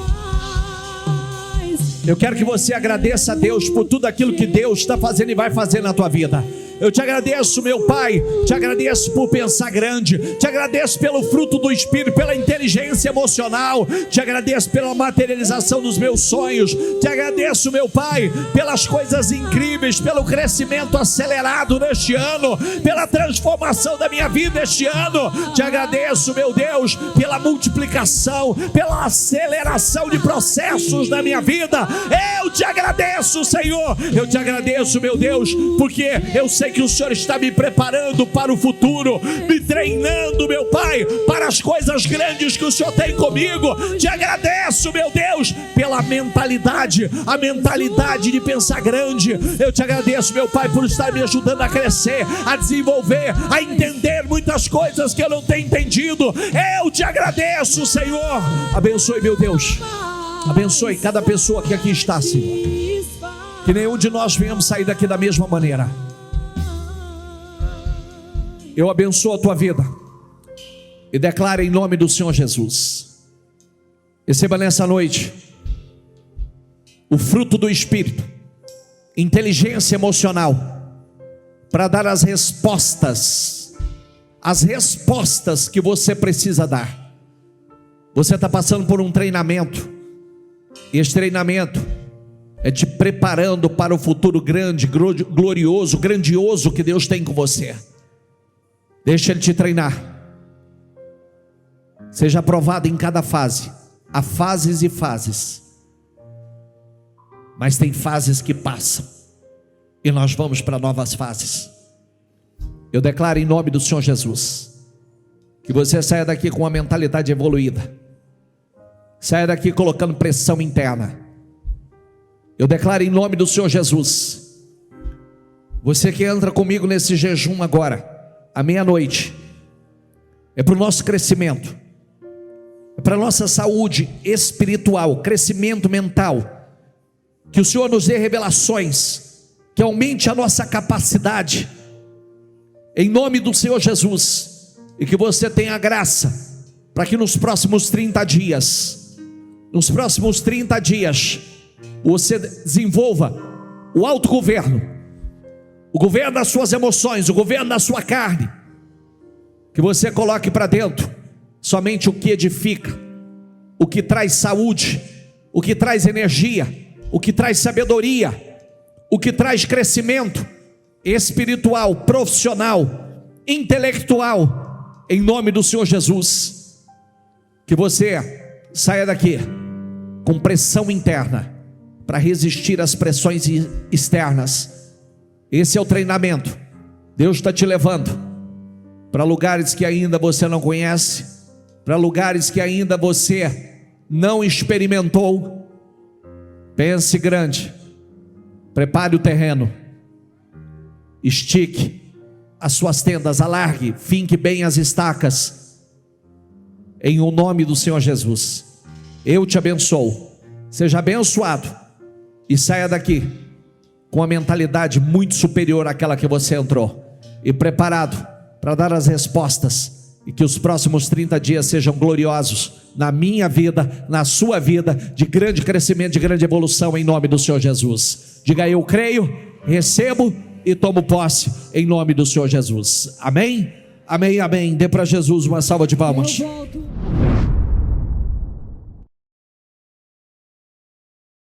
Eu quero que você agradeça a Deus por tudo aquilo que Deus está fazendo e vai fazer na tua vida. Eu te agradeço, meu Pai, te agradeço por pensar grande, te agradeço pelo fruto do Espírito, pela inteligência emocional, te agradeço pela materialização dos meus sonhos, te agradeço, meu Pai, pelas coisas incríveis, pelo crescimento acelerado neste ano, pela transformação da minha vida este ano, te agradeço, meu Deus, pela multiplicação, pela aceleração de processos na minha vida. Eu te agradeço, Senhor, eu te agradeço, meu Deus, porque eu sei que o Senhor está me preparando para o futuro, me treinando, meu Pai, para as coisas grandes que o Senhor tem comigo. Te agradeço, meu Deus, pela mentalidade, a mentalidade de pensar grande. Eu te agradeço, meu Pai, por estar me ajudando a crescer, a desenvolver, a entender muitas coisas que eu não tenho entendido. Eu te agradeço, Senhor. Abençoe, meu Deus, abençoe cada pessoa que aqui está, Senhor. Que nenhum de nós venhamos sair daqui da mesma maneira. Eu abençoo a tua vida e declaro em nome do Senhor Jesus. Receba nessa noite o fruto do Espírito, inteligência emocional, para dar as respostas que você precisa dar. Você está passando por um treinamento, e esse treinamento é te preparando para o futuro grande, glorioso, grandioso que Deus tem com você. Deixa Ele te treinar. Seja aprovado em cada fase. Há fases e fases, mas tem fases que passam, e nós vamos para novas fases. Eu declaro em nome do Senhor Jesus que você saia daqui com uma mentalidade evoluída, saia daqui colocando pressão interna. Eu declaro em nome do Senhor Jesus, você que entra comigo nesse jejum agora, à meia-noite, é para o nosso crescimento, é para a nossa saúde espiritual, crescimento mental, que o Senhor nos dê revelações, que aumente a nossa capacidade, em nome do Senhor Jesus, e que você tenha graça, para que nos próximos 30 dias, você desenvolva o autogoverno, o governo das suas emoções, o governo da sua carne, que você coloque para dentro somente o que edifica, o que traz saúde, o que traz energia, o que traz sabedoria, o que traz crescimento espiritual, profissional, intelectual, em nome do Senhor Jesus. Que você saia daqui com pressão interna para resistir às pressões externas. Esse é o treinamento. Deus está te levando para lugares que ainda você não conhece, para lugares que ainda você não experimentou. Pense grande, prepare o terreno, estique as suas tendas, alargue, finque bem as estacas, em o nome do Senhor Jesus. Eu te abençoo, seja abençoado e saia daqui com a mentalidade muito superior àquela que você entrou e preparado para dar as respostas, e que os próximos 30 dias sejam gloriosos na minha vida, na sua vida, de grande crescimento, de grande evolução, em nome do Senhor Jesus. Diga: eu creio, recebo e tomo posse em nome do Senhor Jesus. Amém? Amém, amém. Dê para Jesus uma salva de palmas. Eu volto.